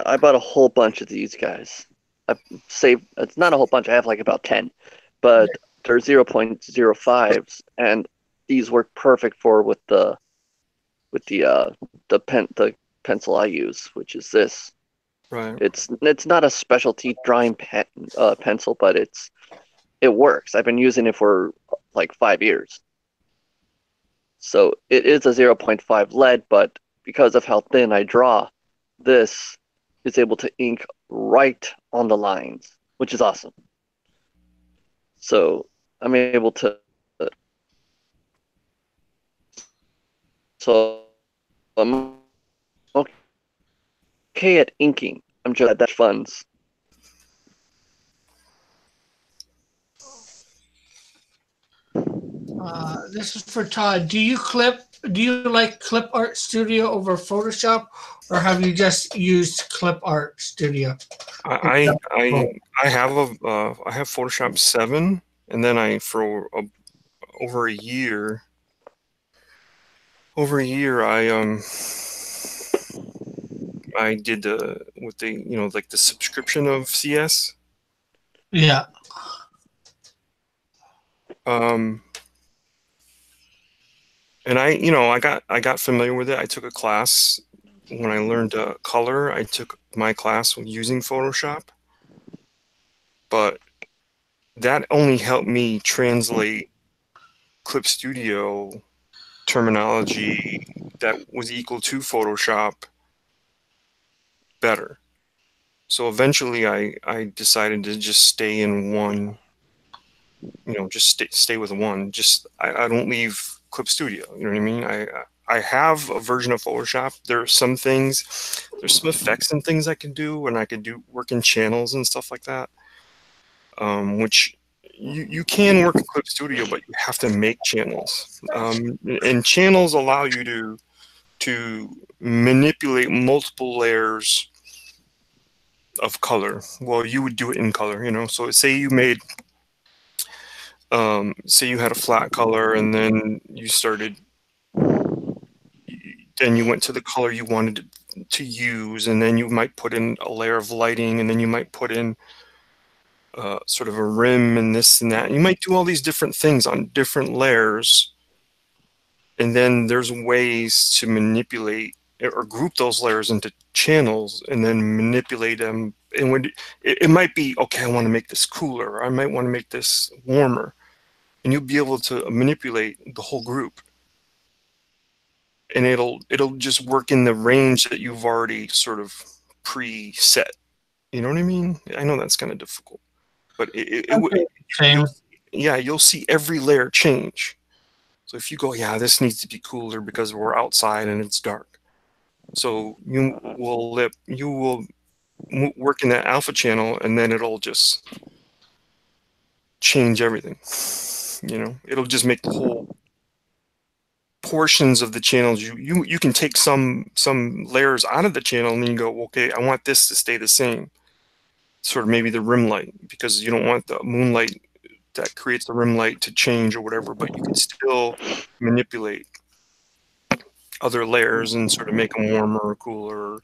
I bought a whole bunch of these guys. I saved. It's not a whole bunch. I have like about 10, but they're 0.05s, and these work perfect with the pencil I use, which is this. Right. It's not a specialty drawing pencil, but it works. I've been using it for like 5 years. So it is a 0.5 lead, but because of how thin I draw, this is able to ink right on the lines, which is awesome. So I'm able to. So I'm okay at inking. I'm just that funds. This is for Todd. Do you like Clip Art Studio over Photoshop, or have you just used Clip Art Studio? I have Photoshop 7, and then over a year I did like the subscription of CS. Yeah. And I got familiar with it. I took a class when I learned color. I took my class using Photoshop, but that only helped me translate Clip Studio terminology that was equal to Photoshop better. So eventually I decided to just stay in one, just stay with one. I don't leave Clip Studio, you know what I mean? I have a version of Photoshop. There's some effects and things I can do, and I can work in channels and stuff like that, which you can work in Clip Studio, but you have to make channels. And channels allow you to manipulate multiple layers of color. Well, you would do it in color, So say you made, say you had a flat color, and then then you went to the color you wanted to use, and then you might put in a layer of lighting, and then you might put in sort of a rim and this and that. And you might do all these different things on different layers, and then there's ways to manipulate or group those layers into channels and then manipulate them. And it might be, okay, I want to make this cooler, or I might want to make this warmer, and you'll be able to manipulate the whole group, and it'll just work in the range that you've already sort of preset. You know what I mean? I know that's kind of difficult, but yeah, you'll see every layer change. So if you go, yeah, this needs to be cooler because we're outside and it's dark. So you will work in that alpha channel, and then it'll just change everything. It'll just make the whole portions of the channels. You can take some layers out of the channel, and then you go, okay, I want this to stay the same. Sort of maybe the rim light, because you don't want the moonlight that creates the rim light to change or whatever, but you can still manipulate other layers and sort of make them warmer or cooler,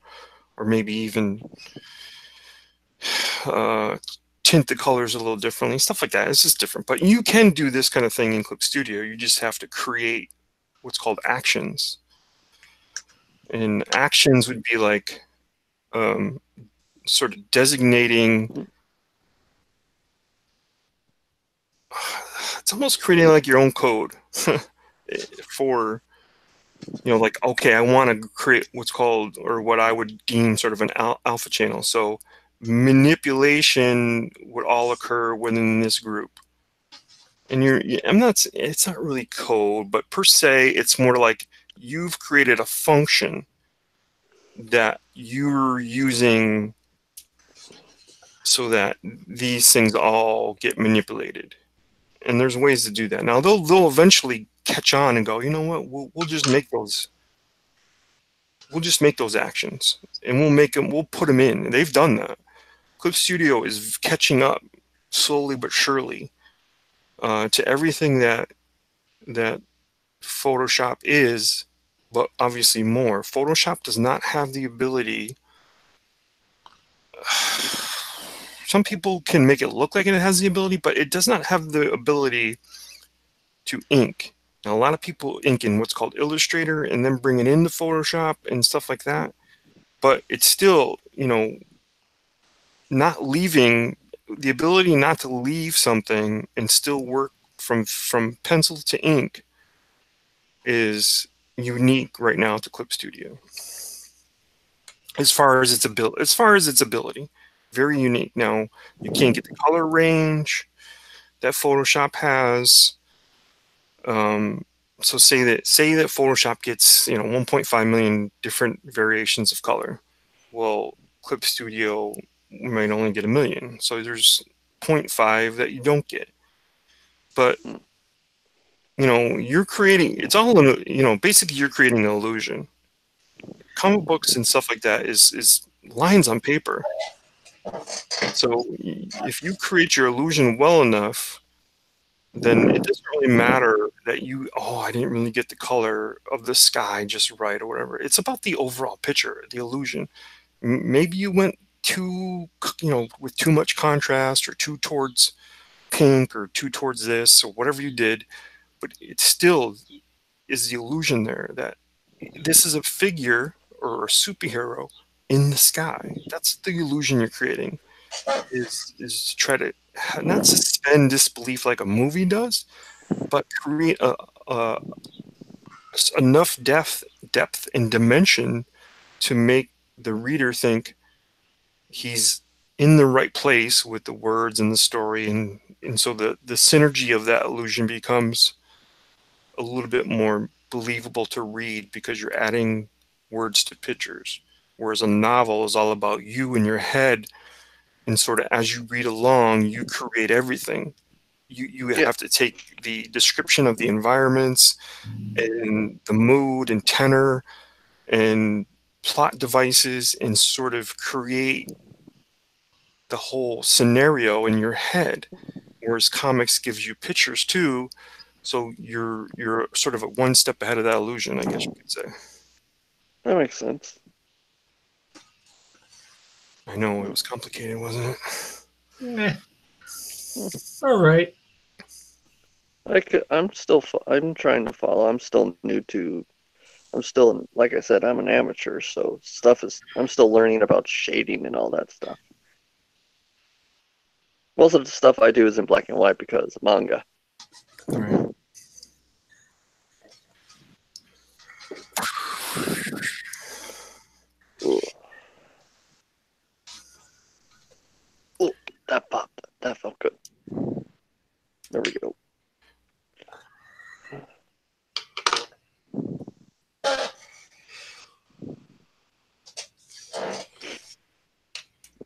or maybe even tint the colors a little differently, stuff like that. It's just different. But you can do this kind of thing in Clip Studio. You just have to create what's called actions. And actions would be like sort of designating. It's almost creating like your own code for, like, okay, I want to create what's called, or what I would deem sort of an alpha channel. So manipulation would all occur within this group. And it's not really code, but per se, it's more like you've created a function that you're using so that these things all get manipulated. And there's ways to do that. Now they'll eventually catch on and go, you know what, we'll just make those actions, and we'll put them in. And they've done that. Clip Studio is catching up slowly but surely to everything that Photoshop is, but obviously more. Photoshop does not have the ability. Some people can make it look like it has the ability, but it does not have the ability to ink. Now, a lot of people ink in what's called Illustrator and then bring it into Photoshop and stuff like that. But it's still, not leaving, the ability not to leave something and still work from pencil to ink is unique right now to Clip Studio. As far as its ability, very unique. Now, you can't get the color range that Photoshop has. So say that Photoshop gets 1.5 million different variations of color. Well, Clip Studio might only get 1 million. So there's 0.5 that you don't get. But you're creating. It's all basically you're creating an illusion. Comic books and stuff like that is lines on paper. So if you create your illusion well enough, then it doesn't really matter that I didn't really get the color of the sky just right or whatever. It's about the overall picture, the illusion. Maybe you went with too much contrast, or too towards pink, or too towards this, or whatever you did, but it still is the illusion there that this is a figure or a superhero in the sky. That's the illusion you're creating, is to try to not suspend disbelief like a movie does, but create enough depth and dimension to make the reader think he's in the right place with the words and the story, and so the synergy of that illusion becomes a little bit more believable to read because you're adding words to pictures. Whereas a novel is all about you in your head, and sort of as you read along, you create everything. You have to take the description of the environments and the mood and tenor and plot devices and sort of create the whole scenario in your head, whereas comics gives you pictures too, so you're sort of one step ahead of that illusion, I guess you could say. That makes sense. I know it was complicated, wasn't it? All right. I'm trying to follow. I'm still new to. I'm still, like I said, I'm an amateur, so I'm still learning about shading and all that stuff. Most of the stuff I do is in black and white because of manga. Right. Ooh. Ooh, that popped. That felt good. There we go.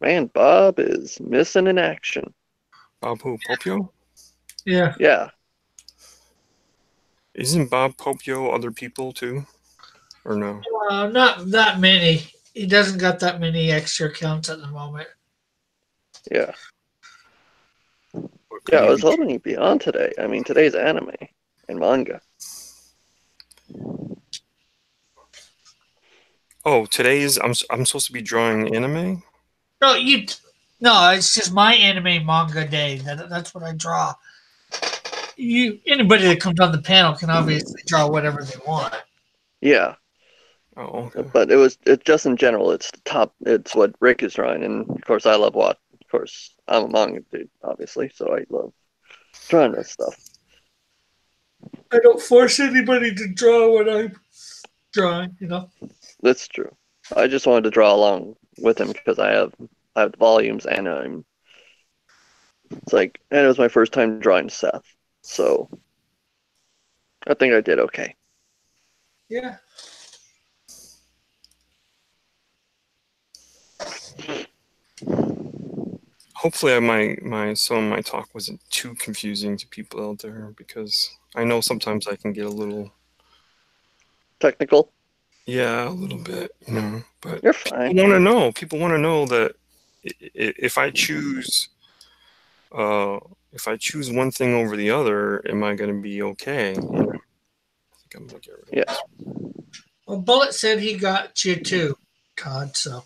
Man, Bob is missing in action. Bob who? Popio? Yeah. Yeah. Isn't Bob Popio other people too? Or no? Not that many. He doesn't got that many extra accounts at the moment. Yeah. What could Yeah, I he was be? hoping he'd be on today. I mean, today's anime and manga. Oh, today is I'm supposed to be drawing anime? No, no, it's just my anime manga day. That's what I draw. Anybody that comes on the panel can obviously draw whatever they want. Yeah. Oh, okay. But it's just in general, it's what Rick is drawing, and of course I love what of course I'm a manga dude, obviously, so I love drawing this stuff. I don't force anybody to draw what I'm drawing, That's true. I just wanted to draw along with him because I have the volumes and it was my first time drawing Seth, so I think I did okay. Yeah. Hopefully some of my talk wasn't too confusing to people out there, because I know sometimes I can get a little Technical? Yeah, a little bit, but You're fine. People want to know that if I choose one thing over the other, am I going to be okay? I think I'm gonna get rid of this. Well, Bullet said he got you too, Todd. So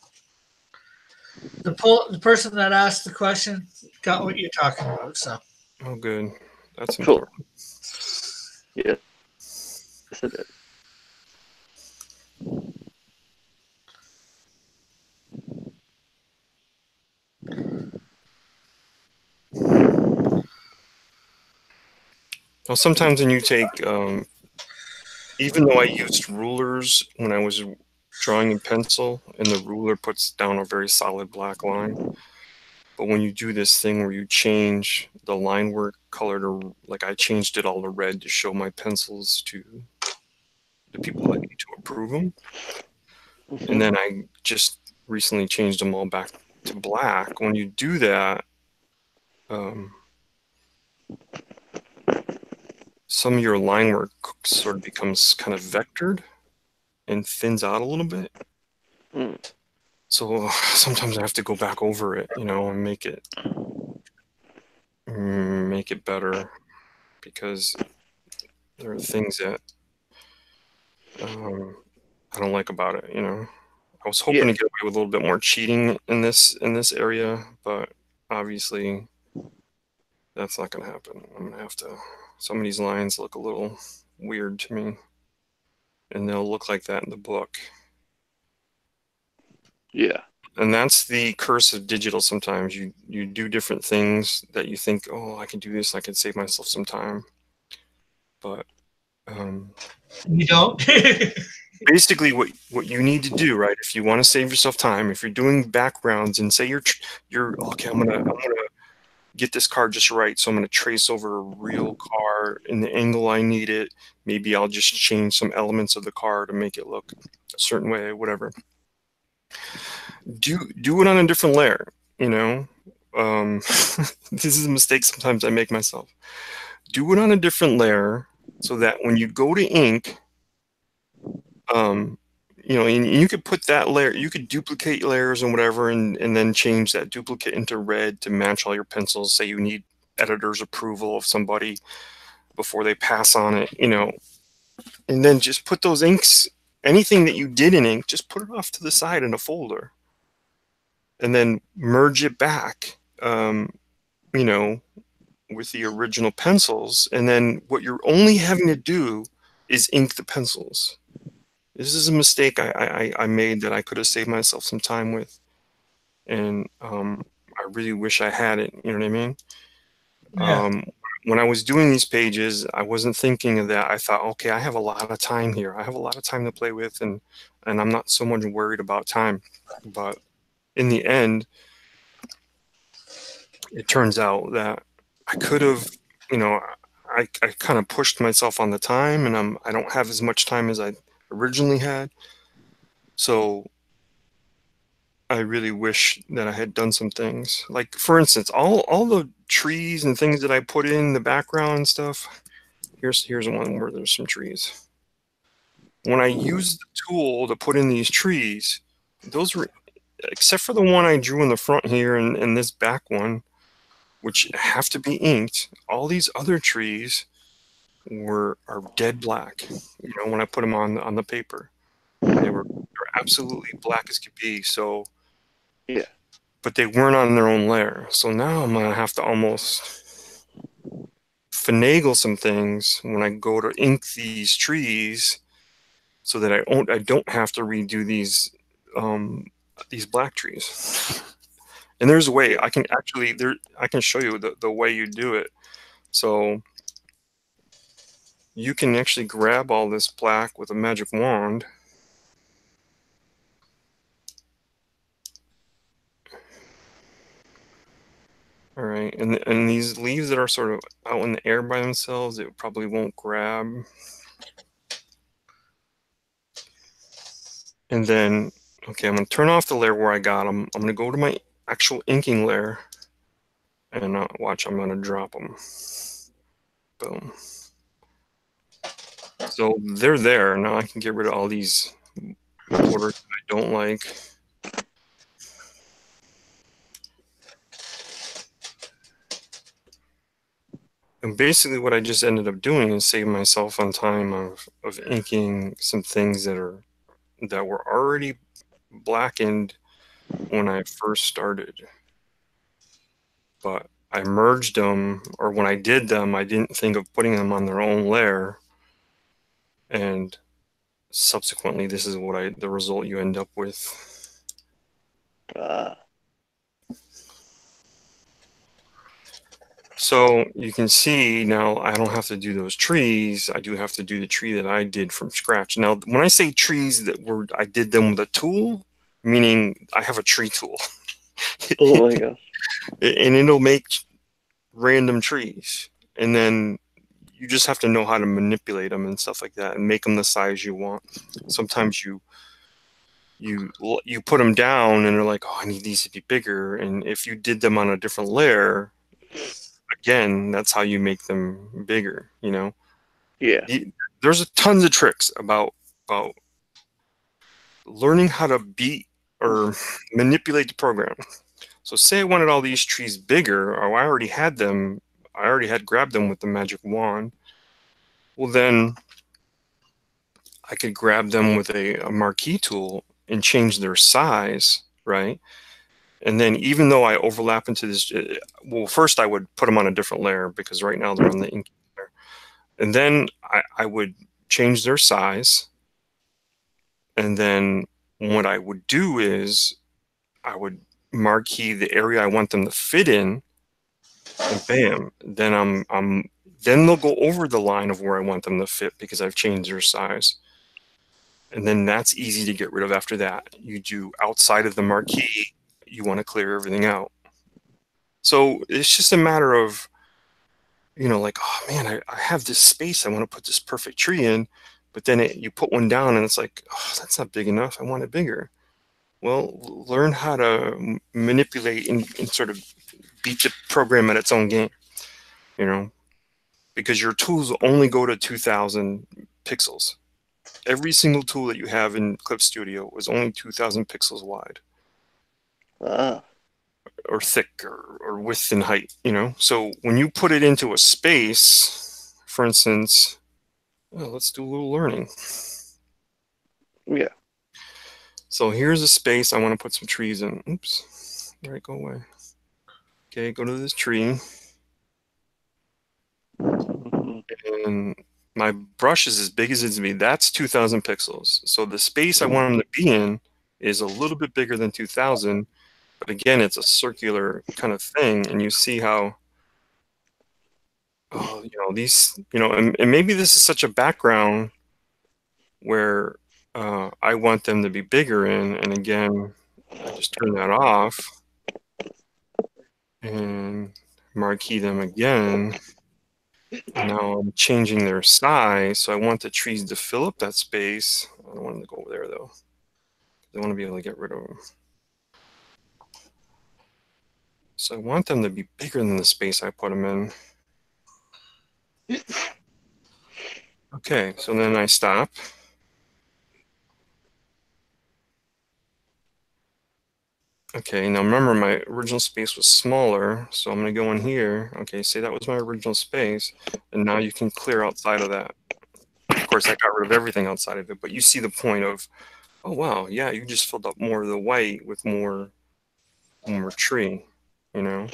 the person that asked the question got what you're talking about. So Oh, good. That's Cool. important. Yes, it is. Well, sometimes when you take, even though I used rulers when I was drawing in pencil, and the ruler puts down a very solid black line, but when you do this thing where you change the line work color to, like, I changed it all to red to show my pencils to the people that need to approve them. Mhm. And then I just recently changed them all back to black. When you do that, some of your line work sort of becomes kind of vectored and thins out a little bit. Mm. So sometimes I have to go back over it, and make it better, because there are things that I don't like about it. I was hoping to get away with a little bit more cheating in this area, but obviously that's not going to happen. I'm going to have to. Some of these lines look a little weird to me, and they'll look like that in the book. Yeah. And that's the curse of digital. Sometimes you do different things that you think, oh, I can do this, I can save myself some time, but you don't. basically what you need to do, right, if you want to save yourself time, if you're doing backgrounds and say you're okay, I'm gonna get this car just right, so I'm gonna trace over a real car in the angle I need it. Maybe I'll just change some elements of the car to make it look a certain way, whatever. Do it on a different layer, this is a mistake sometimes I make myself. Do it on a different layer so that when you go to ink, and you could put that layer, you could duplicate layers and whatever, and then change that duplicate into red to match all your pencils. Say you need editor's approval of somebody before they pass on it, and then just put those inks, anything that you did in ink, just put it off to the side in a folder, and then merge it back, with the original pencils. And then what you're only having to do is ink the pencils. This is a mistake I made that I could have saved myself some time with, and I really wish I had it. You know what I mean? Yeah. When I was doing these pages, I wasn't thinking of that. I thought, okay, I have a lot of time here. I have a lot of time to play with, and I'm not so much worried about time. But in the end, it turns out that I could have, I kind of pushed myself on the time, and I don't have as much time as I originally had. So I really wish that I had done some things. Like, for instance, all the trees and things that I put in the background and stuff. Here's one where there's some trees. When I used the tool to put in these trees, those were, except for the one I drew in the front here and this back one, which have to be inked, all these other trees are dead black. You know, when I put them on the paper, they're absolutely black as could be. So Yeah. but they weren't on their own layer. So now I'm gonna have to almost finagle some things when I go to ink these trees, so that I don't have to redo these black trees. And there's a way I can actually I can show you the way you do it. So you can actually grab all this black with a magic wand. All right, and these leaves that are sort of out in the air by themselves, it probably won't grab. And then, okay, I'm gonna turn off the layer where I got them. I'm gonna go to my actual inking layer, and watch, I'm gonna drop them. Boom. So they're there. Now I can get rid of all these borders that I don't like. And basically what I just ended up doing is saving myself on time of inking some things that were already blackened when I first started. But I merged them, or when I did them, I didn't think of putting them on their own layer. And subsequently, this is what the result you end up with. So you can see now I don't have to do those trees. I do have to do the tree that I did from scratch. Now, when I say trees I did them with a tool, meaning I have a tree tool. Oh my gosh. And it'll make random trees. And then you just have to know how to manipulate them and stuff like that and make them the size you want. Sometimes you put them down and they're like, oh, I need these to be bigger. And if you did them on a different layer, again, that's how you make them bigger, you know? Yeah. There's tons of tricks about learning how to beat or manipulate the program. So say I wanted all these trees bigger, or I already had grabbed them with the magic wand. Well, then I could grab them with a marquee tool and change their size, right? And then even though I overlap into this, well, first I would put them on a different layer because right now they're on the ink layer. And then I would change their size. And then what I would do is I would marquee the area I want them to fit in, and bam, then then they'll go over the line of where I want them to fit because I've changed their size. And then that's easy to get rid of after that. You do outside of the marquee, you want to clear everything out. So it's just a matter of, you know, like, oh man, I have this space. I want to put this perfect tree in. But then you put one down and it's like, oh, that's not big enough. I want it bigger. Well, learn how to manipulate and sort of beat the program at its own game, you know, because your tools only go to 2,000 pixels. Every single tool that you have in Clip Studio is only 2,000 pixels wide. Or thick or width and height, you know? So when you put it into a space, for instance, let's do a little learning. Yeah. So here's a space I want to put some trees in. Oops. All right, go away. Okay, go to this tree. And my brush is as big as it's be. That's 2,000 pixels. So the space I want them to be in is a little bit bigger than 2,000. But again, it's a circular kind of thing. And you see how, oh, you know, these, you know, and maybe this is such a background where I want them to be bigger in. And again, I just turn that off and marquee them again. And now I'm changing their size. So I want the trees to fill up that space. I don't want them to go over there though. I want to be able to get rid of them. So I want them to be bigger than the space I put them in. Okay, so then I stop. Okay, now remember my original space was smaller, so I'm going to go in here. Okay, say that was my original space, and now you can clear outside of that. Of course, I got rid of everything outside of it, but you see the point of, oh wow, yeah, you just filled up more of the white with more tree, you know?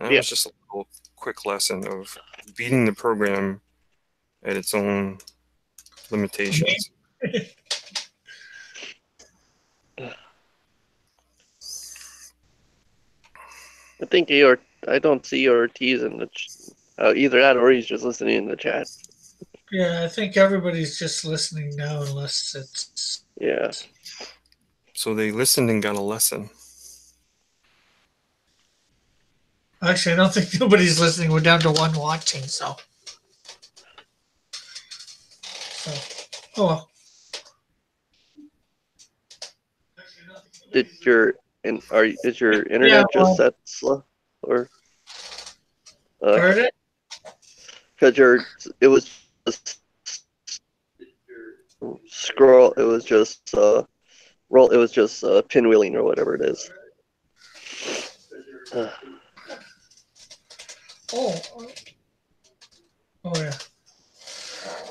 That was just a little quick lesson of beating the program at its own limitations. I think I don't see Ortiz in the either that or he's just listening in the chat. Yeah, I think everybody's just listening now, unless it's. Yeah. So they listened and got a lesson. Actually, I don't think nobody's listening. We're down to one watching, so. Oh well. Is your internet just set slow or? Heard it? Because it was just scroll. It was just roll. It was just pinwheeling or whatever it is. Oh yeah.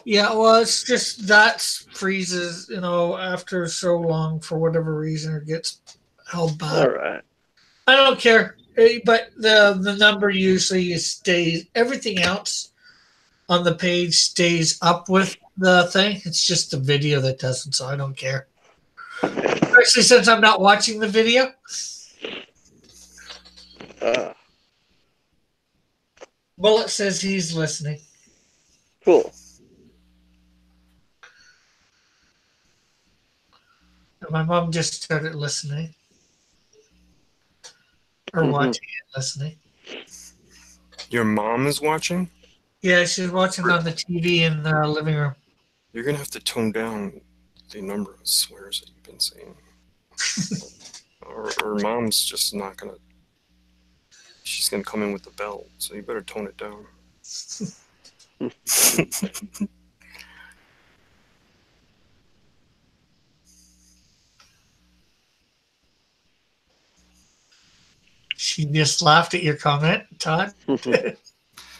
Yeah, well, it's just that freezes, after so long for whatever reason, or gets held back. All right. I don't care, but the number usually stays. Everything else on the page stays up with the thing. It's just the video that doesn't, so I don't care. Especially since I'm not watching the video. Bullet says he's listening. Cool. My mom just started listening. Or watching it, listening. Your mom is watching? Yeah, she's watching on the TV in the living room. You're going to have to tone down the number of swears that you've been saying. or mom's just not going to... She's going to come in with the belt, so you better tone it down. She just laughed at your comment, Todd.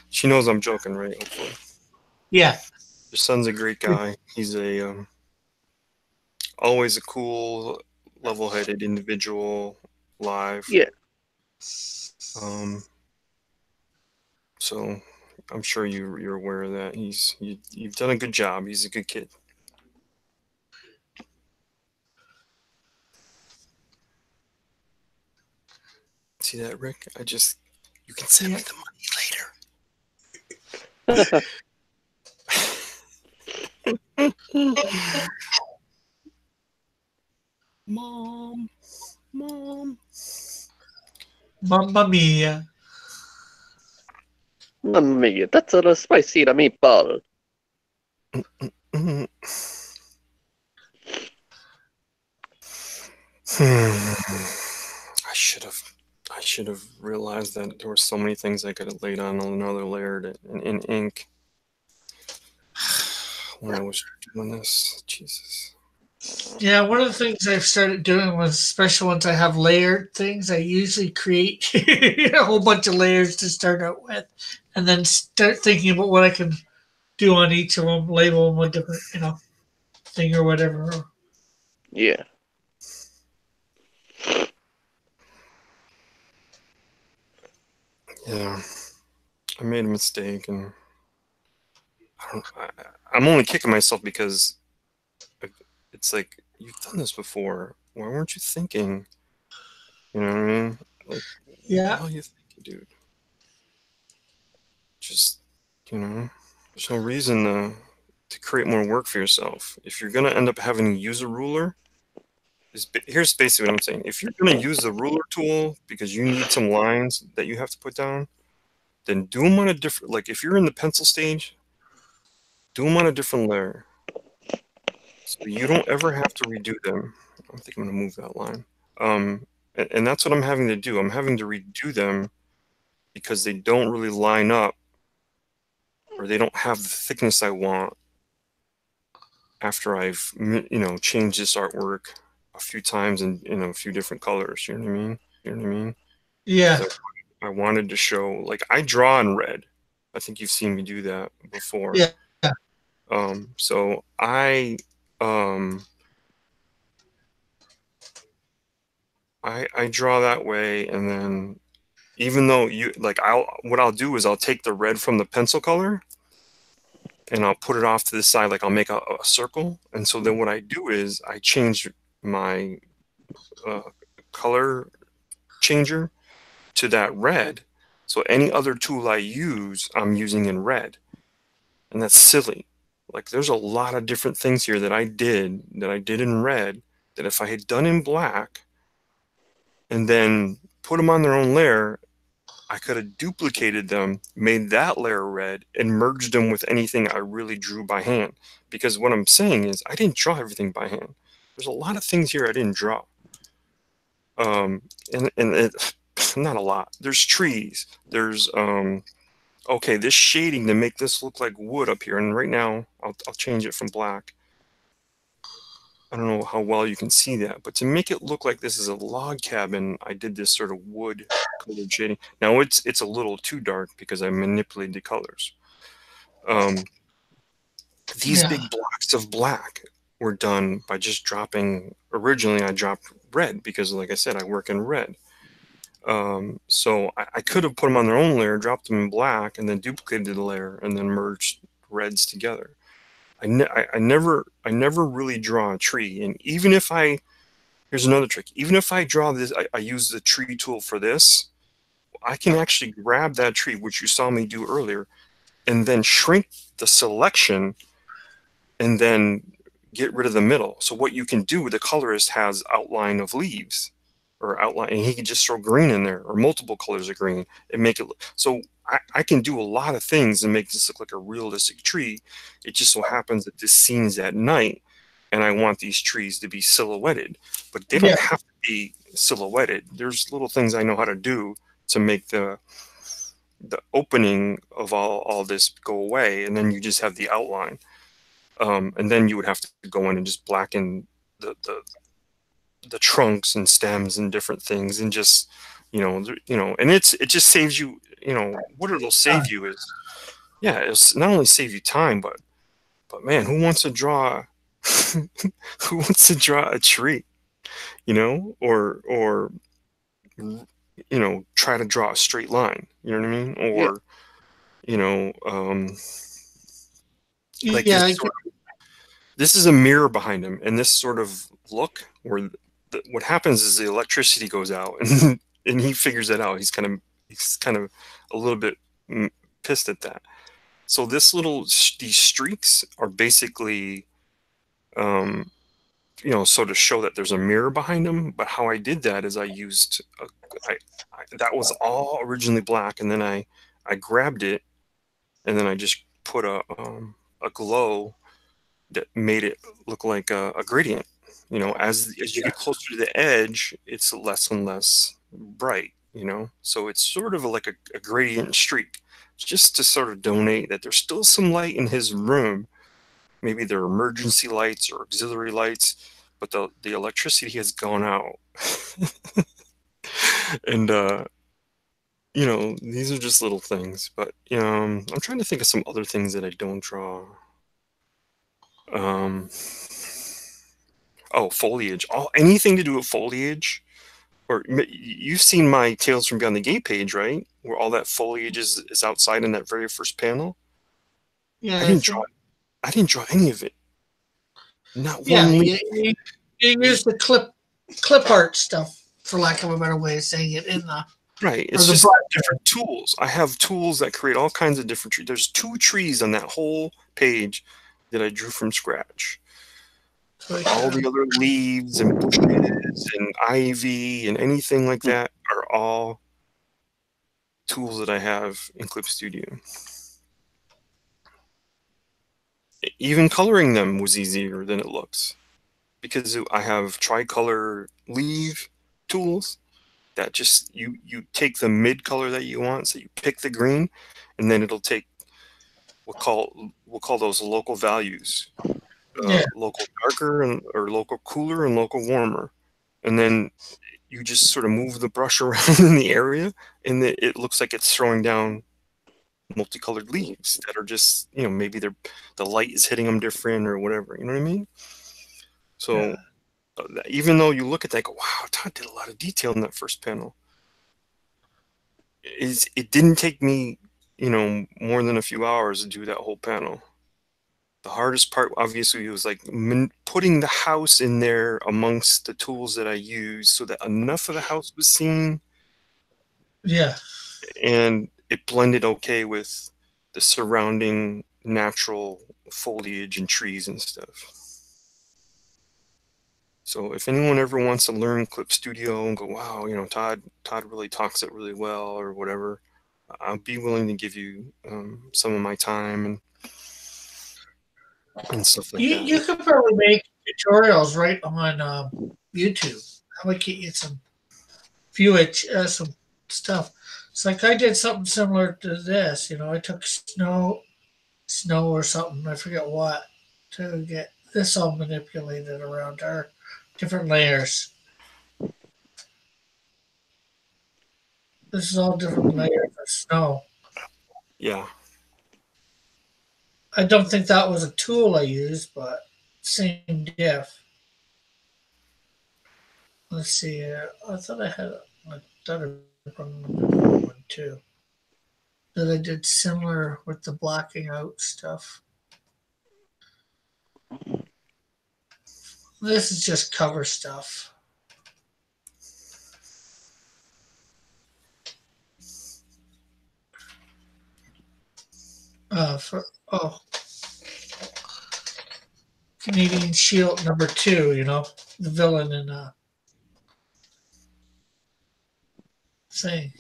She knows I'm joking, right? Hopefully. Yeah. Your son's a great guy. He's always a cool, level-headed individual, live. Yeah. So I'm sure you're aware of that. You've done a good job. He's a good kid. See that, Rick? You can send me the money later. Mom. Mamma mia. Mamma mia, that's a spicy meatball. I should have realized that there were so many things I could have laid on another layer in ink when I was doing this. Jesus. Yeah, one of the things I've started doing was, especially once I have layered things, I usually create a whole bunch of layers to start out with, and then start thinking about what I can do on each of them, label them with different, thing or whatever. Yeah. Yeah, I made a mistake, and I'm only kicking myself because it's like, you've done this before. Why weren't you thinking? You know what I mean? Like, yeah. What are you thinking, dude? Just, there's no reason to create more work for yourself. If you're gonna end up having to use a ruler, here's basically what I'm saying. If you're gonna use the ruler tool because you need some lines that you have to put down, then do them on a different, like if you're in the pencil stage, do them on a different layer. So you don't ever have to redo them. I think I'm gonna move that line. and that's what I'm having to do. I'm having to redo them because they don't really line up, or they don't have the thickness I want after I've, you know, changed this artwork a few times in, you know, a few different colors. You know what I mean? You know what I mean? Yeah. I wanted to show, like, I draw in red. I think you've seen me do that before. Yeah. So I draw that way, and then even though you like, what I'll do is I'll take the red from the pencil color and I'll put it off to the side, like I'll make a circle, and so then what I do is I change my color changer to that red. So any other tool I use, I'm using in red, and that's silly. Like, there's a lot of different things here that I did in red that if I had done in black and then put them on their own layer, I could have duplicated them, made that layer red, and merged them with anything I really drew by hand. Because what I'm saying is, I didn't draw everything by hand. There's a lot of things here I didn't draw. And it, not a lot. There's trees. There's okay, this shading to make this look like wood up here. And right now, I'll change it from black. I don't know how well you can see that, but to make it look like this is a log cabin, I did this sort of wood colored shading. Now it's a little too dark because I manipulated the colors. These big blocks of black were done by just dropping. Originally, I dropped red because, like I said, I work in red. So I could have put them on their own layer, dropped them in black, and then duplicated the layer, and then merged reds together. I never really draw a tree, and even if here's another trick. Even if I draw this, I use the tree tool for this, I can actually grab that tree, which you saw me do earlier, and then shrink the selection, and then get rid of the middle. So what you can do, the colorist has outline of leaves, or outline, and he can just throw green in there, or multiple colors of green, and make it look. So I can do a lot of things and make this look like a realistic tree. It just so happens that this scene is at night, and I want these trees to be silhouetted, but they don't have to be silhouetted. There's little things I know how to do to make the opening of all this go away, and then you just have the outline. And then you would have to go in and just blacken the trunks and stems and different things, and just and it just saves you, what it'll save you is, it's not only save you time, but man, who wants to draw who wants to draw a tree, or try to draw a straight line, you know what I mean? Or like this is a mirror behind him, and this sort of look where what happens is the electricity goes out, and he figures it out. He's kind of a little bit pissed at that. So these streaks are basically, so to show that there's a mirror behind him. But how I did that is I used that was all originally black, and then I grabbed it, and then I just put a glow that made it look like a gradient. As you get closer to the edge, it's less and less bright, so it's sort of like a gradient streak, just to sort of donate that there's still some light in his room. Maybe they're emergency lights or auxiliary lights, but the electricity has gone out. And these are just little things, but I'm trying to think of some other things that I don't draw. Foliage. Anything to do with foliage. Or you've seen my Tales from Beyond the Gate page, right? Where all that foliage is outside in that very first panel. Yeah, I didn't draw any of it. Not one leaf. You use the clip art stuff, for lack of a better way of saying it, in the right. It's just different tools. I have tools that create all kinds of different trees. There's 2 trees on that whole page that I drew from scratch. All the other leaves and bushes and ivy and anything like that are all tools that I have in Clip Studio. Even coloring them was easier than it looks, because I have tricolor leaf tools, that just you take the mid color that you want, so you pick the green, and then it'll take we'll call those local values, Yeah. local darker and or local cooler and local warmer, and then you just sort of move the brush around in the area, and it looks like it's throwing down multicolored leaves that are just, maybe the light is hitting them different or whatever. You know what I mean? So even though you look at that, go, wow, Todd did a lot of detail in that first panel. It didn't take me, more than a few hours to do that whole panel. The hardest part, obviously, was like putting the house in there amongst the tools that I use so that enough of the house was seen. Yeah. And it blended okay with the surrounding natural foliage and trees and stuff. So if anyone ever wants to learn Clip Studio and go, wow, Todd really talks it really well or whatever, I'll be willing to give you some of my time and stuff like that. You could probably make tutorials right on YouTube. I might get you some some stuff. It's like I did something similar to this. I took snow or something. I forget what to get this all manipulated around our different layers. This is all different layers of snow. Yeah. I don't think that was a tool I used, but same diff. Let's see. I thought I had another one too. That I did similar with the blocking out stuff. This is just cover stuff. Canadian Shield #2. The villain in thing.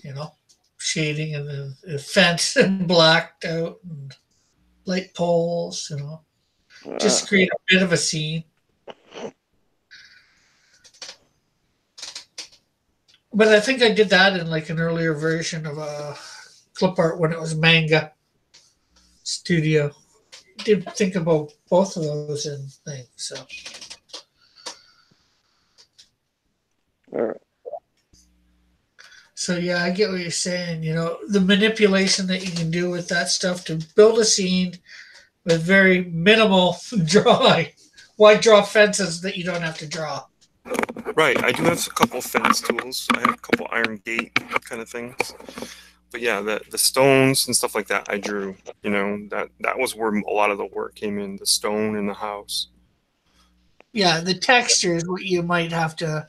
Shading and then the fence and blacked out and light poles. Just create a bit of a scene. But I think I did that in like an earlier version of clip art when it was Manga Studio. Did think about both of those in things. So. All right. So yeah, I get what you're saying. The manipulation that you can do with that stuff to build a scene with very minimal drawing. Why draw fences that you don't have to draw? Right. I do have a couple fence tools. I have a couple iron gate kind of things. But yeah, the stones and stuff like that I drew. That was where a lot of the work came in, the stone in the house. Yeah, the texture is what you might have to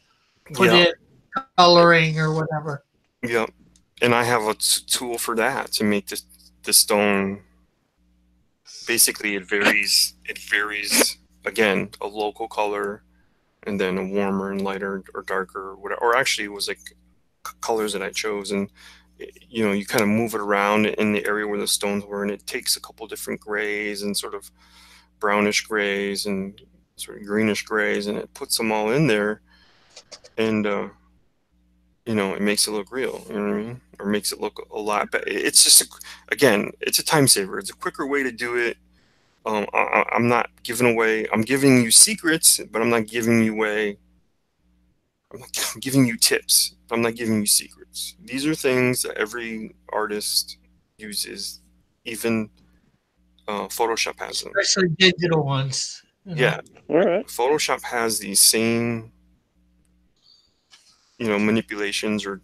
put in coloring or whatever. Yep. And I have a tool for that to make the stone. Basically, it varies. Again, a local color, and then a warmer and lighter or darker or whatever. Or actually, it was like colors that I chose, and you kind of move it around in the area where the stones were, and it takes a couple different grays and sort of brownish grays and sort of greenish grays, and it puts them all in there, and it makes it look real. You know what I mean? Or makes it look a lot better. It's just again, it's a time saver. It's a quicker way to do it. I'm not giving away. I'm giving you secrets, but I'm not giving you away. I'm giving you tips, but I'm not giving you secrets. These are things that every artist uses. Even Photoshop has them. Especially digital ones. Yeah. All right. Photoshop has these same, manipulations or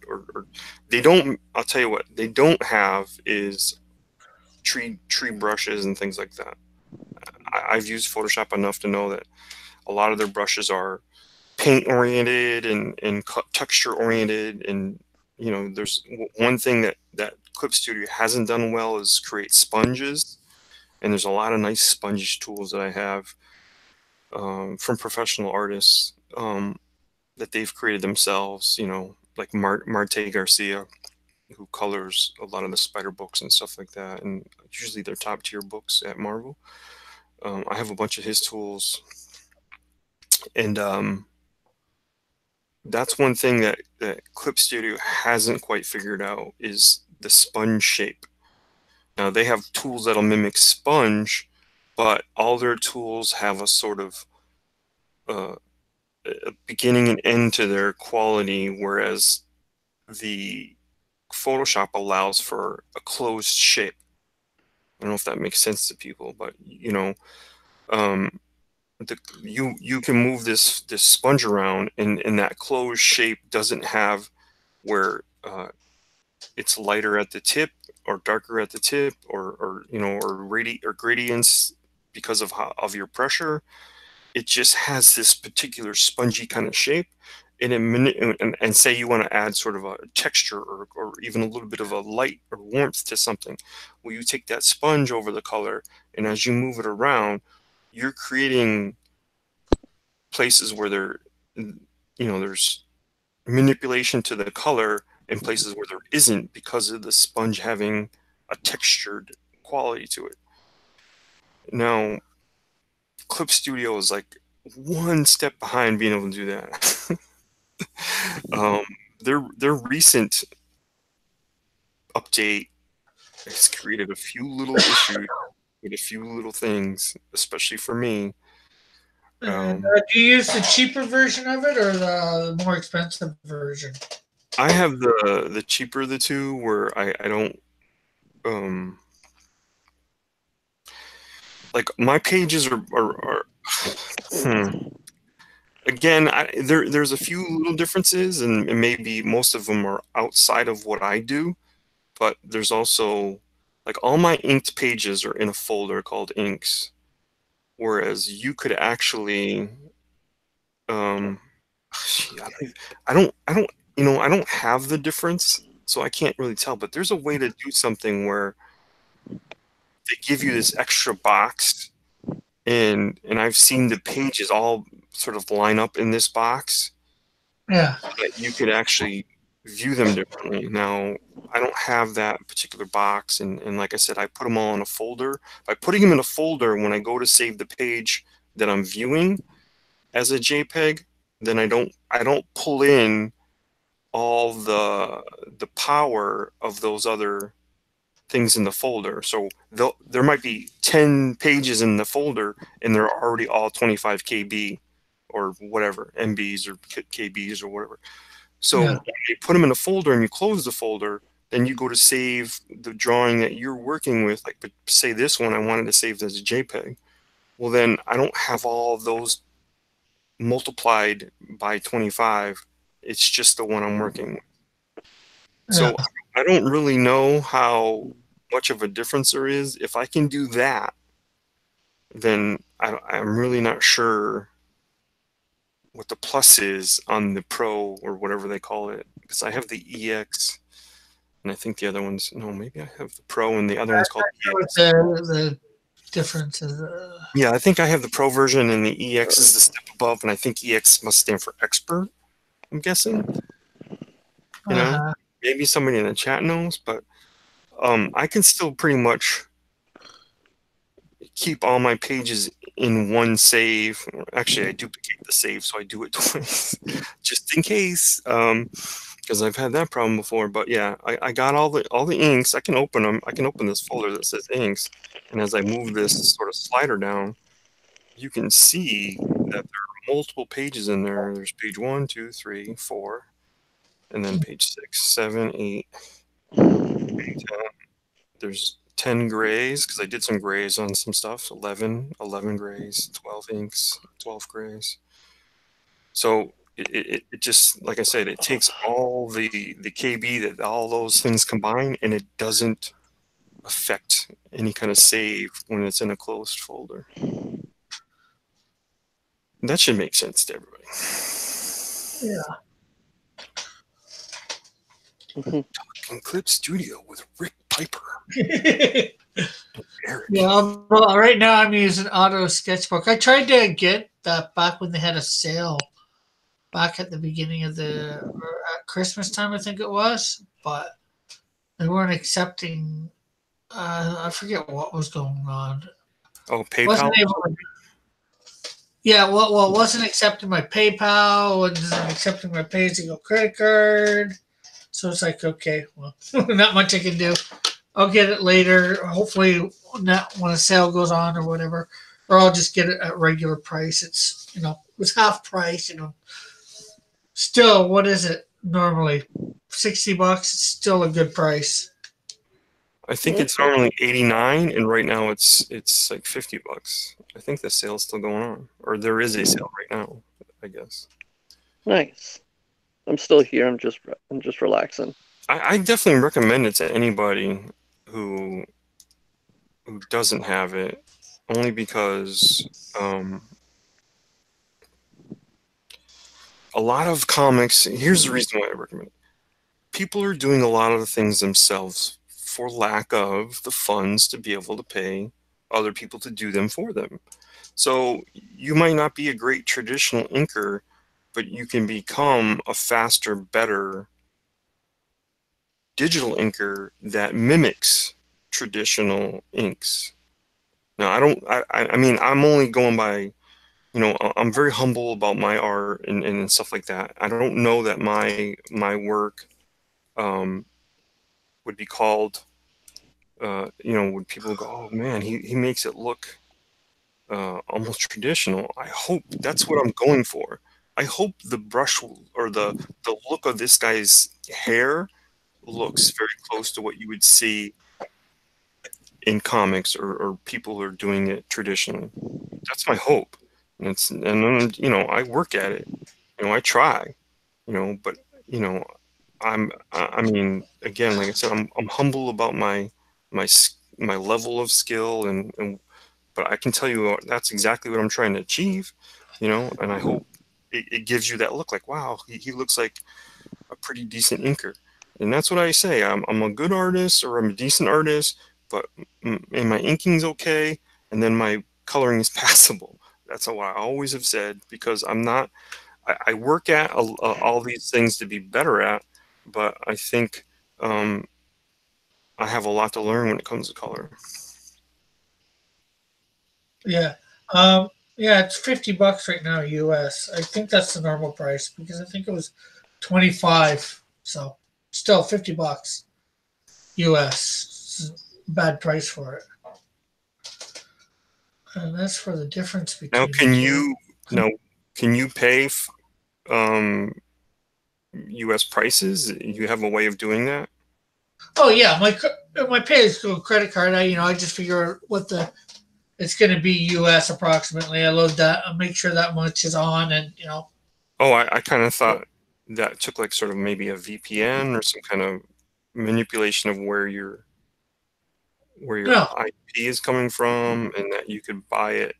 they don't. I'll tell you what they don't have is tree brushes and things like that. I've used Photoshop enough to know that a lot of their brushes are paint oriented and texture oriented, and there's one thing that Clip Studio hasn't done well is create sponges, and there's a lot of nice sponge tools that I have from professional artists that they've created themselves, like Marte Garcia, who colors a lot of the Spider books and stuff like that, and usually they're top tier books at Marvel. I have a bunch of his tools, and that's one thing that Clip Studio hasn't quite figured out is the sponge shape. Now they have tools that'll mimic sponge, but all their tools have a sort of a beginning and end to their quality, whereas the Photoshop allows for a closed shape. I don't know if that makes sense to people, but you can move this sponge around, and that closed shape doesn't have where it's lighter at the tip or darker at the tip, or gradients because of your pressure. It just has this particular spongy kind of shape, and and say you want to add sort of a texture or even a little bit of a light or warmth to something. Well, you take that sponge over the color, and as you move it around, you're creating places where there's manipulation to the color in places where there isn't, because of the sponge having a textured quality to it. Now, Clip Studio is like one step behind being able to do that. Their recent update has created a few little issues with a few little things, especially for me. And do you use the cheaper version of it or the more expensive version? I have the cheaper of the two, where I don't like my pages are again, there's a few little differences, and maybe most of them are outside of what I do, but there's also, like, all my inked pages are in a folder called inks, whereas you could actually I don't I don't have the difference, so I can't really tell, but there's a way to do something where they give you this extra box, and I've seen the pages all sort of line up in this box. Yeah. But you could actually view them differently. Now, I don't have that particular box, and like I said, I put them all in a folder. By putting them in a folder, when I go to save the page that I'm viewing as a JPEG, then I don't pull in all the power of those other things in the folder. So there might be 10 pages in the folder, and they're already all 25 KB or whatever, MBs or KBs or whatever. So Yeah. when you put them in a folder and you close the folder, then you go to save the drawing that you're working with. Like, say this one, I wanted to save as a JPEG. Well, then I don't have all of those multiplied by 25. It's just the one I'm working with. So Yeah. I don't really know how much of a difference there is. If I can do that, then I'm really not sure what the plus is on the Pro or whatever they call it, because I have the EX, and I think the other one's, no, maybe I have the Pro and the other one's called What EX. the difference is. Yeah, I think I have the Pro version, and the EX is the step above, and I think EX must stand for expert, I'm guessing. You know, maybe somebody in the chat knows, but I can still pretty much keep all my pages in one save. Actually, I duplicate the save, so I do it twice, just in case, because I've had that problem before. But yeah, I got all the inks. I can open them. I can open this folder that says inks, and as I move this sort of slider down, you can see that there are multiple pages in there. There's page 1, 2, 3, 4, and then page 6, 7, 8, 10. There's 10 grays, because I did some grays on some stuff. 11 grays, 12 inks, 12 grays. So it just, like I said, it takes all the KB that all those things combine, and it doesn't affect any kind of save when it's in a closed folder. That should make sense to everybody. Yeah. Talking Clip Studio with Rick Piper. Eric. Yeah, well, right now I'm using Auto Sketchbook. I tried to get that back when they had a sale back at the beginning of the at Christmas time, I think it was, but they weren't accepting. I forget what was going on. Oh, PayPal? Wasn't able to, Yeah, well, it wasn't accepting my PayPal, it wasn't accepting my pay-as-you-go credit card. So it's like, okay, well, not much I can do. I'll get it later. Hopefully, not when a sale goes on or whatever, or I'll just get it at regular price. It's it was half price. Still, what is it normally? $60. It's still a good price. I think it's normally 89, and right now it's like $50. I think the sale's still going on, or there is a sale right now, I guess. Nice. I'm still here. I'm just relaxing. I definitely recommend it to anybody who doesn't have it, only because a lot of comics. Here's the reason why I recommend it. People are doing a lot of the things themselves for lack of the funds to be able to pay other people to do them for them. So you might not be a great traditional inker, but you can become a faster, better digital inker that mimics traditional inks. Now, I mean, I'm only going by, I'm very humble about my art and stuff like that. I don't know that my work would be called, would people go, oh man, he makes it look almost traditional. I hope that's what I'm going for. I hope the brush or the look of this guy's hair looks very close to what you would see in comics or people who are doing it traditionally. That's my hope. I work at it. I try. But I mean, again, like I said, I'm humble about my level of skill but I can tell you that's exactly what I'm trying to achieve, and I hope it gives you that look like, wow, he looks like a pretty decent inker. And that's what I say. I'm a good artist or I'm a decent artist, but and my inking's okay, and then my coloring is passable. That's what I always have said, because I'm not. I work at all these things to be better at, but I think I have a lot to learn when it comes to color. Yeah. Yeah, it's $50 right now, US. I think that's the normal price because I think it was 25. So still $50 US. Bad price for it. And that's for the difference between Now, can the two. can you pay U.S. prices? You have a way of doing that? Oh yeah, my pay is through a credit card. I just figure what it's going to be US approximately. I load that. I make sure that much is on, and Oh, I kind of thought that took like sort of maybe a VPN or some kind of manipulation of where your no, IP is coming from, and that you could buy it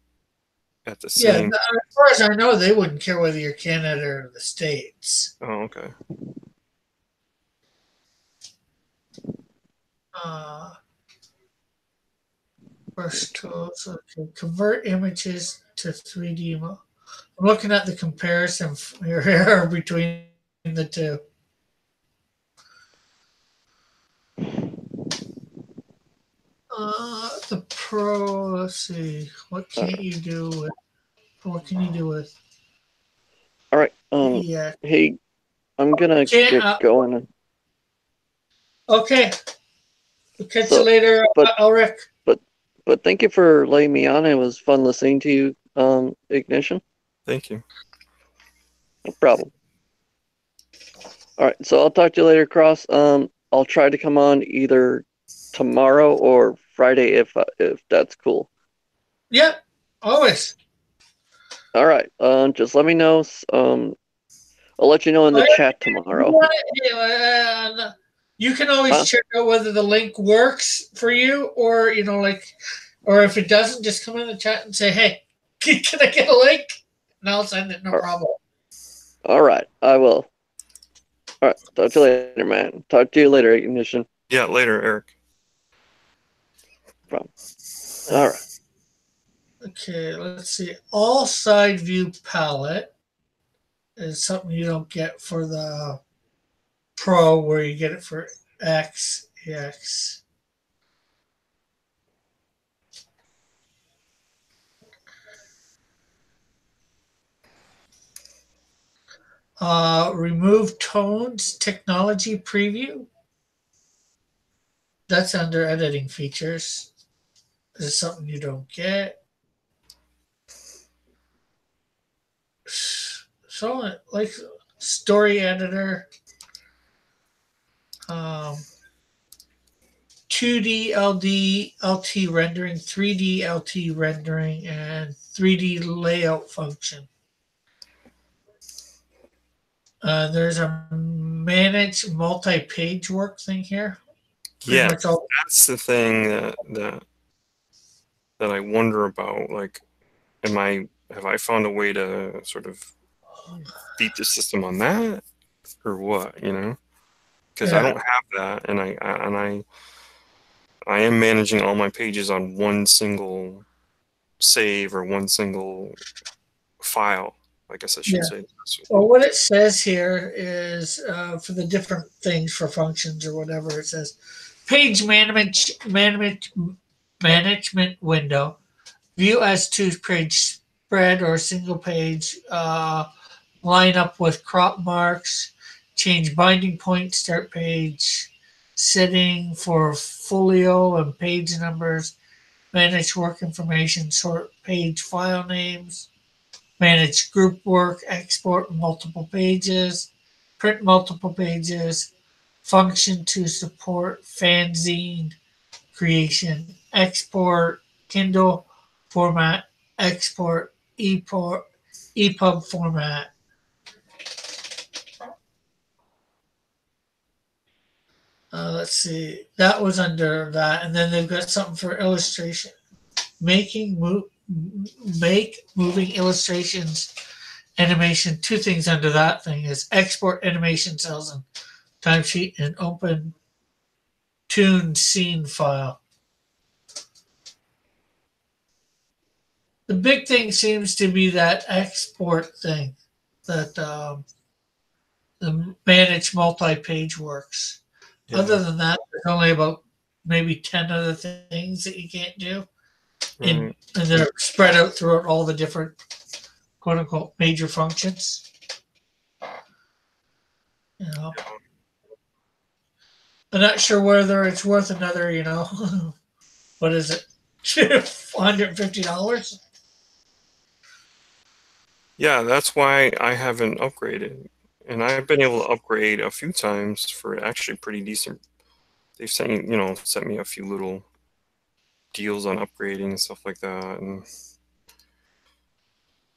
at the yeah. same. As far as I know, they wouldn't care whether you're Canada or the States. Oh, okay. Uh, First tools. Okay, convert images to 3D. I'm looking at the comparison here between the two. The Pro. Let's see. What can't you do with? What can you do with? All right. Yeah. Hey, I'm gonna Can't. get going. Okay. We'll catch you So, later, but Ulrich. but but thank you for letting me on. It was fun listening to you, Ignition. Thank you. No problem. All right. So I'll talk to you later, Cross. I'll try to come on either tomorrow or Friday if that's cool. Yep. Always. All right. Just let me know. I'll let you know in the chat tomorrow. You can always Huh? check out whether the link works for you, or or if it doesn't, just come in the chat and say, "Hey, can I get a link?" And I'll send it. No problem. All right. I will. All right. Talk to you later, man. Talk to you later, Ignition. Yeah, later, Eric. All right. Okay, let's see. All side view palette is something you don't get for the Pro, where you get it for X, EX. Remove tones technology preview. That's under editing features. This is something you don't get. So, like story editor, 2D LT rendering, 3D LT rendering, and 3D layout function. There's a manage multi-page work thing here. Yeah, that's the thing that I wonder about. Like, have I found a way to sort of beat the system on that, or what? You know, because I don't have that, and I am managing all my pages on one single save or one single file. I guess I should say. Well, what it says here is for the different things for functions or whatever. It says page management window. View as two-page spread or single page. Line up with crop marks. Change binding point. Start page. Setting for folio and page numbers. Manage work information. Sort page file names. Manage group work, export multiple pages, print multiple pages, function to support fanzine creation, export Kindle format, export EPUB format. Let's see, that was under that, and then they've got something for illustration. Make moving illustrations animation. Two things under that thing is export animation cells and timesheet and open tune scene file. The big thing seems to be that export thing, that the manage multi-page works. Yeah. Other than that, there's only about maybe 10 other things that you can't do. And they're spread out throughout all the different quote unquote major functions. You know, I'm not sure whether it's worth another, what is it, $150? Yeah, that's why I haven't upgraded. And I've been able to upgrade a few times for actually pretty decent. They've sent me a few little deals on upgrading and stuff like that. And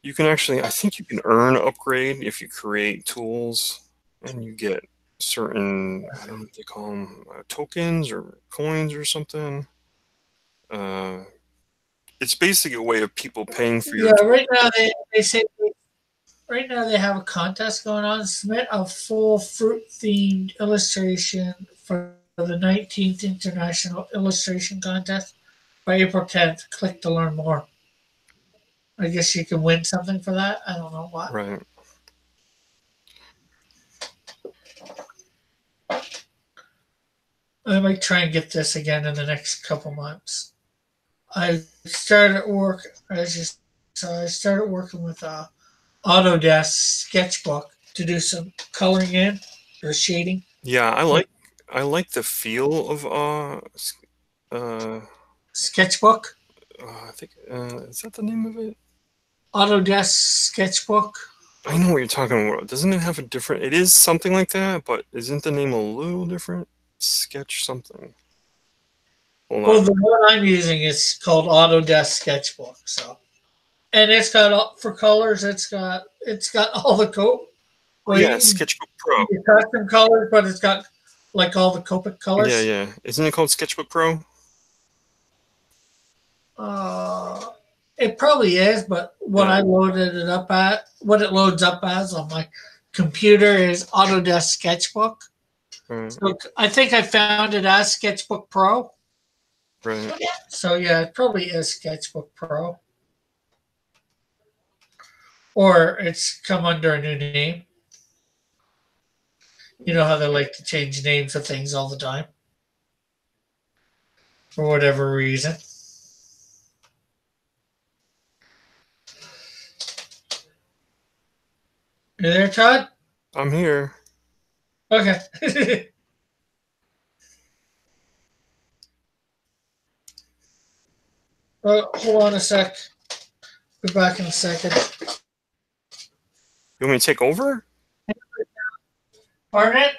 you can actually, I think you can earn upgrade if you create tools and you get certain, I don't know what they call them, tokens or coins or something. It's basically a way of people paying for your right now they say right now they have a contest going on. Submit a full fruit themed illustration for the 19th International Illustration Contest by April 10th. Click to learn more. I guess you can win something for that. I don't know what. Right. I might try and get this again in the next couple months. I started work, as you saw, I started working with Autodesk Sketchbook to do some coloring in or shading. Yeah, I like the feel of Sketchbook. I think is that the name of it? Autodesk Sketchbook. I know what you're talking about. Doesn't it have a different? It is something like that, but isn't the name a little different? Sketch something. Well, the one I'm using is called Autodesk Sketchbook. So, and it's got for colors. It's got all the code. Well, yeah, Sketchbook Pro. Custom colors, but it's got like all the Copic colors. Yeah. Isn't it called Sketchbook Pro? It probably is, but what I loaded it up at, what it loads up as on my computer is Autodesk Sketchbook. Right. So I think I found it as Sketchbook Pro. Right. So yeah, it probably is Sketchbook Pro. Or it's come under a new name. You know how they like to change names of things all the time. For whatever reason. You there, Todd? I'm here. Okay. Hold on a sec. Be back in a second. You want me to take over? Pardon?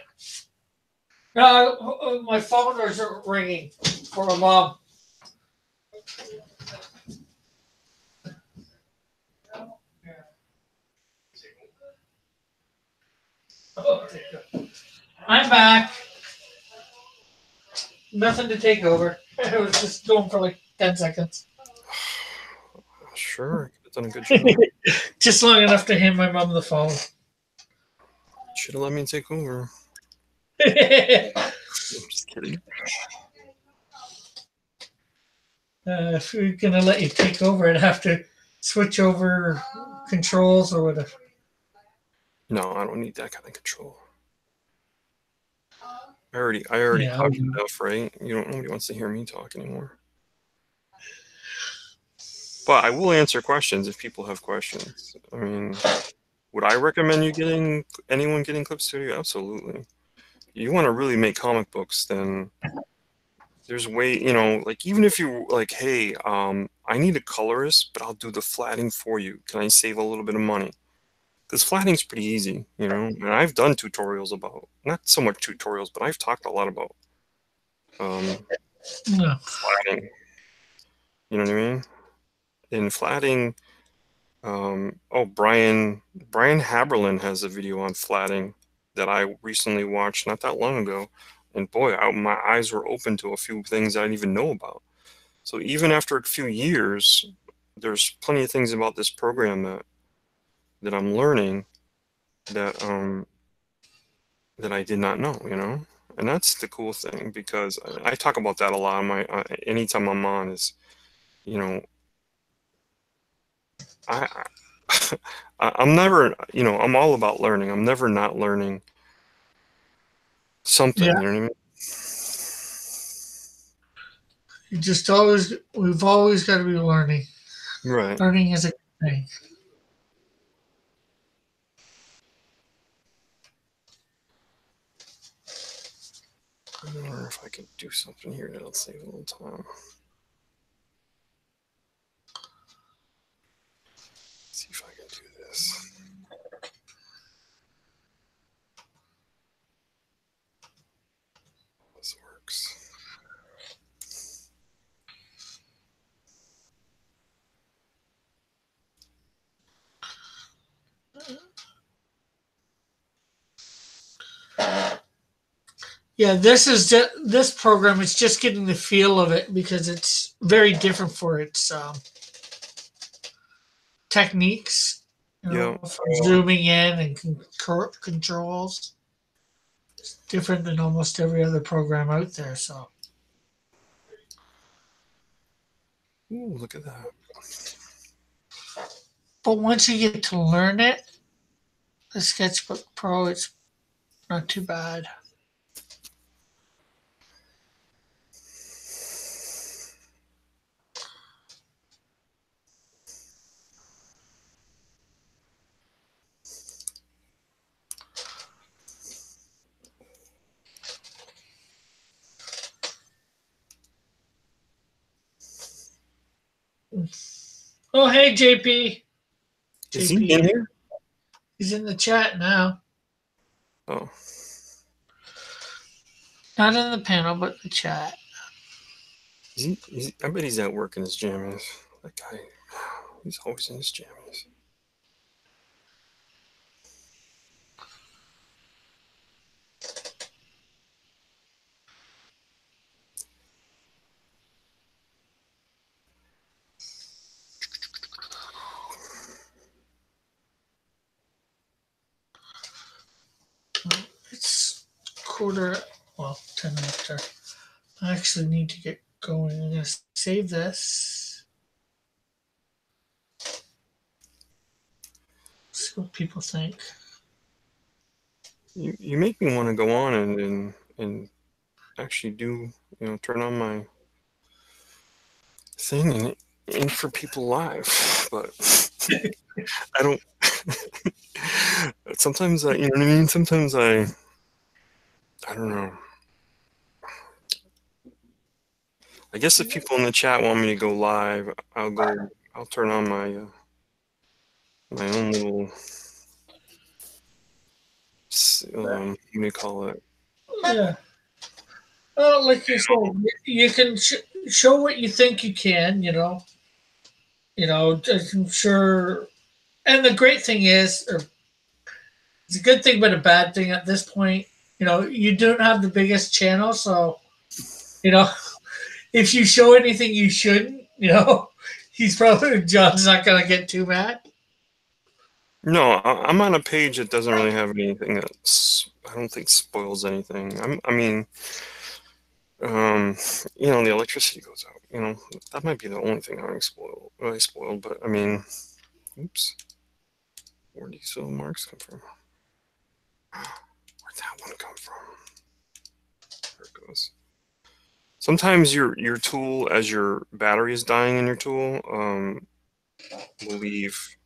No, my phone is ringing for my mom. I'm back. Nothing to take over. It was just going for like 10 seconds. Sure, I've done a good job. Just long enough to hand my mom the phone. Should have let me take over. I'm just kidding. If we're gonna let you take over, I'd have to switch over controls or whatever. No, I don't need that kind of control. I already Yeah, talked enough, right? Nobody wants to hear me talk anymore. But I will answer questions if people have questions. I mean, would I recommend anyone getting Clip Studio? Absolutely. You want to really make comic books, then there's like even if you like, hey, I need a colorist, but I'll do the flatting for you. Can I save a little bit of money? Because flatting's pretty easy, and I've done tutorials about, not so much tutorials, but I've talked a lot about flatting. You know what I mean? In flatting, Brian Haberlin has a video on flatting that I recently watched not that long ago, and boy, my eyes were open to a few things I didn't even know about. So even after a few years, there's plenty of things about this program that I'm learning that that I did not know, and that's the cool thing, because I talk about that a lot. Anytime I'm on is, I I'm never, I'm all about learning. I'm never not learning something. Yeah. You know what I mean? We've always got to be learning. Right. Learning is a good thing. I wonder if I could do something here that'll save a little time. Let's see if I can do this. This works. Yeah, this program is just getting the feel of it because it's very different for its techniques. For zooming in and controls. It's different than almost every other program out there. So. Ooh, look at that. But once you get to learn it, the Sketchbook Pro, it's not too bad. Oh, hey, JP. Is he in here? He's in the chat now. Oh. Not in the panel, but the chat. I bet he's at work in his jammies. That guy, he's always in his jammies. It's 10 after. I actually need to get going. I'm going to save this. See what people think. You make me want to go on and actually do, turn on my thing ain't for people live, but I don't. Sometimes you know what I mean. Sometimes I don't know. I guess if people in the chat want me to go live, I'll go. I'll turn on my my own little. What do you call it? Yeah. Well, like you said, you can show what you think you can. I'm sure. And the great thing is, or it's a good thing, but a bad thing at this point. You don't have the biggest channel, so you know if you show anything you shouldn't, he's probably John's not gonna get too mad. No, I'm on a page that doesn't really have anything that I don't think spoils anything. I mean, the electricity goes out. That might be the only thing I really spoiled. But I mean, oops, where do these little marks come from? Where'd that one come from? There it goes. Sometimes your tool, as your battery is dying in your tool, will leave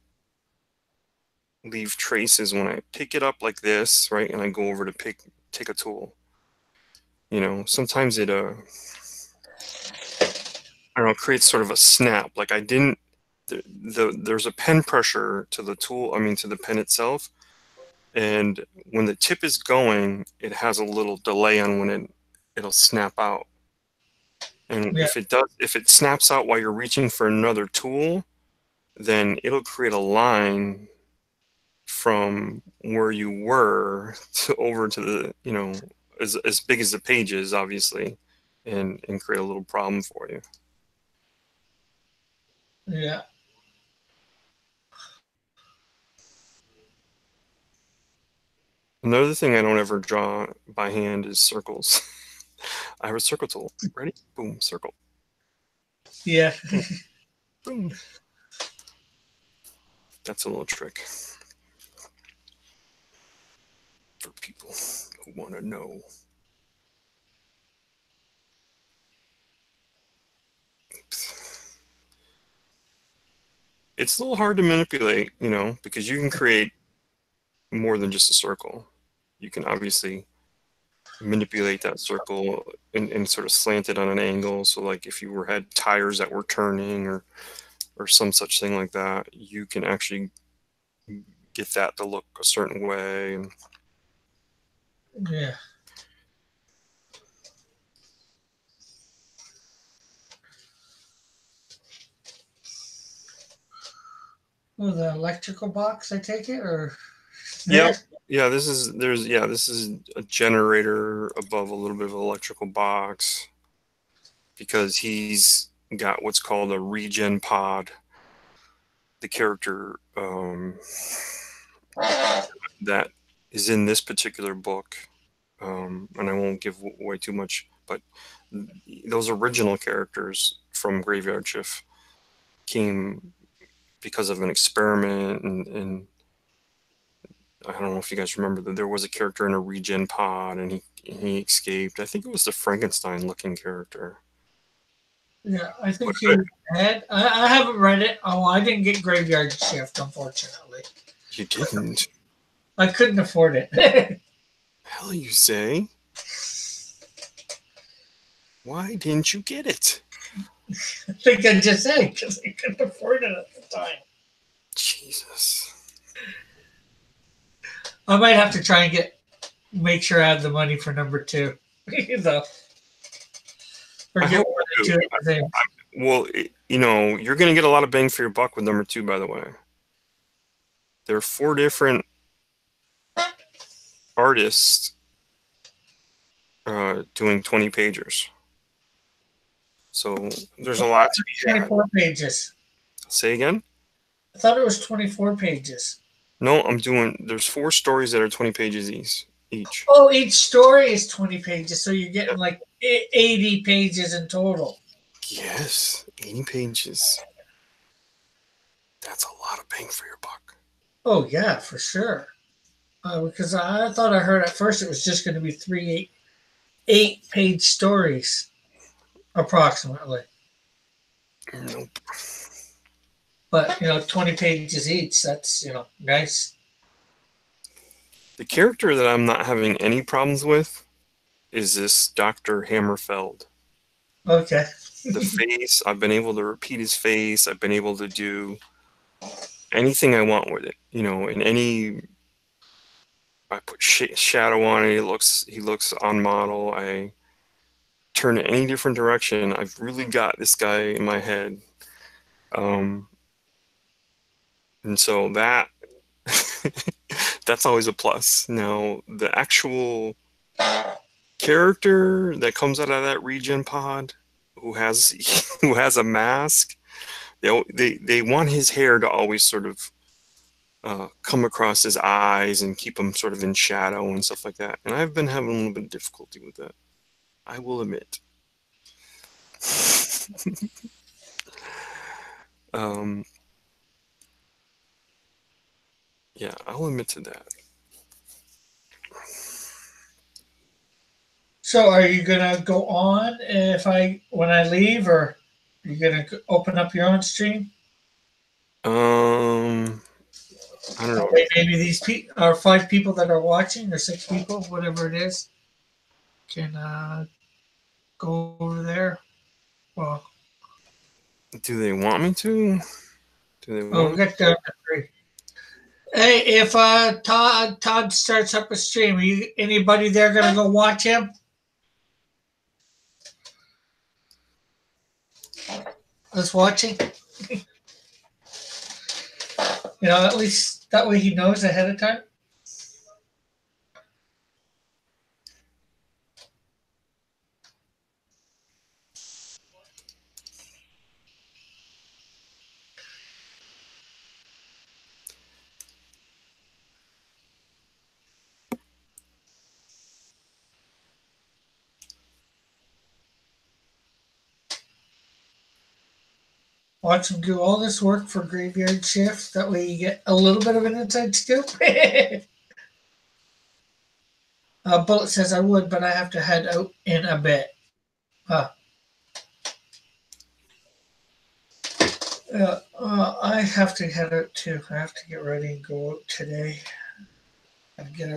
traces when I pick it up like this, right? And I go over to take a tool. Sometimes it I don't know, creates sort of a snap. Like I didn't there's a pen pressure to the tool, to the pen itself. And when the tip is going, it has a little delay on when it'll snap out. And Yeah. if it snaps out while you're reaching for another tool, then it'll create a line from where you were over to the, as big as the page is, obviously, and create a little problem for you. Yeah. Another thing I don't ever draw by hand is circles. I have a circle tool. Ready? Boom, circle. Yeah. Boom. That's a little trick for people who want to know. Oops. It's a little hard to manipulate, because you can create more than just a circle. You can obviously manipulate that circle and sort of slant it on an angle. So like if you had tires that were turning or some such thing like that, you can actually get that to look a certain way. Yeah. Oh, the electrical box, I take it, or yeah. This is a generator above a little bit of an electrical box because he's got what's called a regen pod. The character that is in this particular book, and I won't give away too much, but those original characters from Graveyard Shift came because of an experiment, and I don't know if you guys remember that there was a character in a regen pod, and he escaped. I think it was the Frankenstein-looking character. Yeah, I think you had. I haven't read it. Oh, I didn't get Graveyard Shift, unfortunately. You didn't? I couldn't afford it. Hell, you say? Why didn't you get it? I think I just said because I couldn't afford it at the time. Jesus. I might have to try and make sure I have the money for number 2. Forget one and two. Well, you're going to get a lot of bang for your buck with number 2, by the way. There are 4 different artists doing 20 pagers. So there's a lot to be 24 pages. Say again? I thought it was 24 pages. No, there's 4 stories that are 20 pages each. Oh, each story is 20 pages, so you're getting like 80 pages in total. Yes, 80 pages. That's a lot of bang for your buck. Oh, yeah, for sure. Because I thought I heard at first it was just going to be 3 8-page stories, approximately. Nope. But 20 pages each. That's nice. The character that I'm not having any problems with is this Dr. Hammerfeld. Okay. The face, I've been able to repeat his face. I've been able to do anything I want with it. I put shadow on it. He looks on model. I turn it any different direction. I've really got this guy in my head. And so that's always a plus. Now, the actual character that comes out of that regen pod who has a mask, they want his hair to always sort of come across his eyes and keep him sort of in shadow and stuff like that. And I've been having a little bit of difficulty with that, I will admit. Yeah, I'll admit to that. So, are you gonna go on when I leave, or are you gonna open up your own stream? I don't know. Maybe these are 5 people that are watching, or 6 people, whatever it is, can go over there. Well, Do they want me to? Do they we want? got down to 3. Hey, if Todd starts up a stream, anybody there gonna go watch him? Us watching? At least that way he knows ahead of time. Watch him do all this work for graveyard shift. That way you get a little bit of an inside scoop. Bullet says I would, but I have to head out in a bit. I have to head out too. I have to get ready and go out today. And get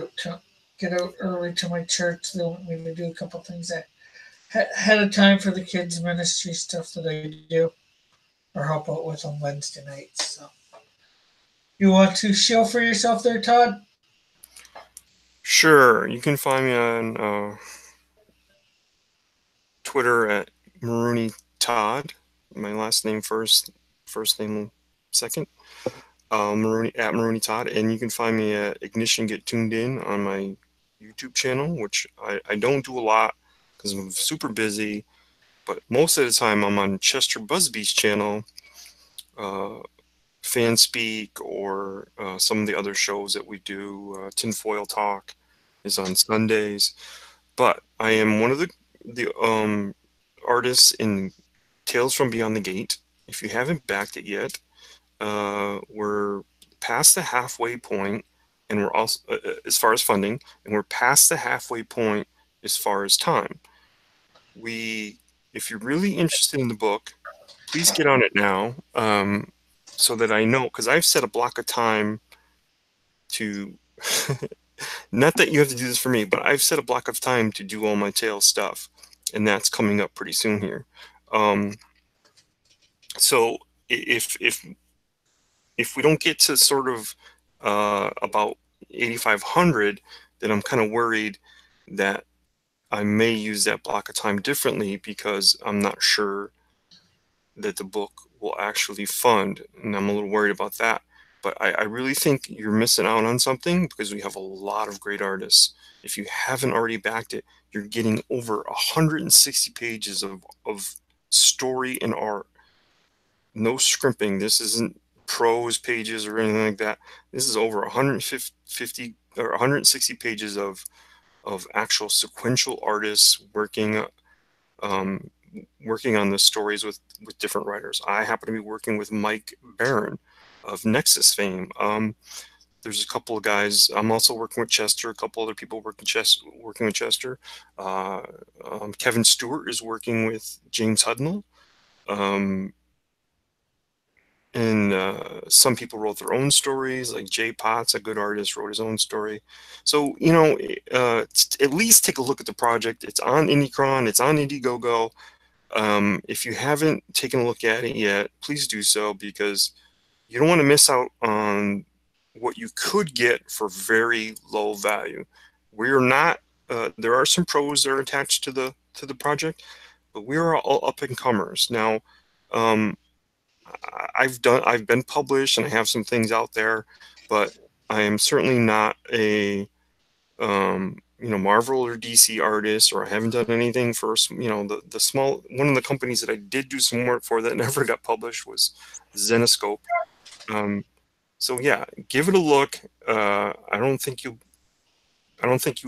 out early to my church. They want me to do a couple things ahead of time for the kids ministry stuff that I do, or help out with on Wednesday nights. So, you want to show for yourself there, Todd? Sure. You can find me on Twitter at Marooney Todd. My last name first name second. Marooney at Marooney Todd, and you can find me at Ignition Get Tuned In on my YouTube channel, which I don't do a lot because I'm super busy. But most of the time, I'm on Chester Busby's channel, Fan Speak, or some of the other shows that we do. Tinfoil Talk is on Sundays. But I am one of the artists in Tales from Beyond the Gate. If you haven't backed it yet, we're past the halfway point, and we're also as far as funding, and we're past the halfway point as far as time. If you're really interested in the book, please get on it now, so that I know, because I've set a block of time to not that you have to do this for me, but I've set a block of time to do all my Tales stuff, and that's coming up pretty soon here. So if we don't get to sort of about 8,500, then I'm kind of worried that I may use that block of time differently, because I'm not sure that the book will actually fund, and I'm a little worried about that. But I really think you're missing out on something, because we have a lot of great artists. If you haven't already backed it, you're getting over 160 pages of story and art. No scrimping. This isn't prose pages or anything like that. This is over 150 or 160 pages of actual sequential artists working on the stories with different writers. I happen to be working with Mike Barron of Nexus fame. There's a couple of guys. I'm also working with Chester. A couple other people working with Chester. Kevin Stewart is working with James Hudnall. and some people wrote their own stories. Like Jay Potts, a good artist, wrote his own story. So at least take a look at the project. It's on Indiecron. It's on Indiegogo. If you haven't taken a look at it yet, please do so, because you don't want to miss out on what you could get for very low value. We're not. There are some pros that are attached to the project, but we are all up and comers now. I've been published and I have some things out there, but I am certainly not a Marvel or DC artist, or I haven't done anything for the small one of the companies that I did do some work for that never got published was Zenoscope. So yeah, give it a look. I don't think you'd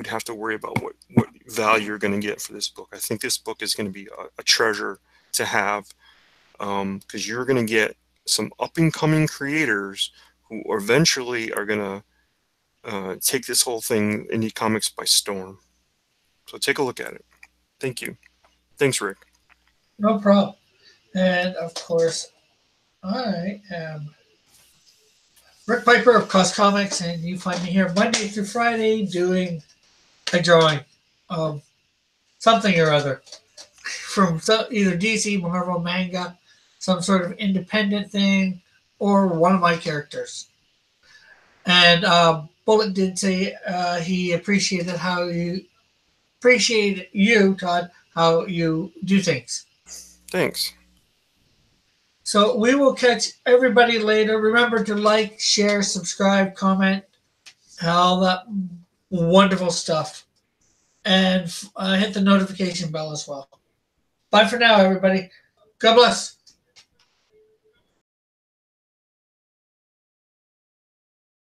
have to worry about what value you're going to get for this book. I think this book is going to be a treasure to have, because you're going to get some up and coming creators who eventually are going to take this whole thing, indie comics, by storm. So take a look at it. Thank you. Thanks, Rick. No problem. And of course, I am Rick Piper of Cost Comics, and you find me here Monday through Friday doing a drawing of something or other from either DC, Marvel, manga, some sort of independent thing, or one of my characters. And Bullet did say he appreciated you, Todd, how you do things. Thanks. So we will catch everybody later. Remember to like, share, subscribe, comment, all that wonderful stuff. And hit the notification bell as well. Bye for now, everybody. God bless.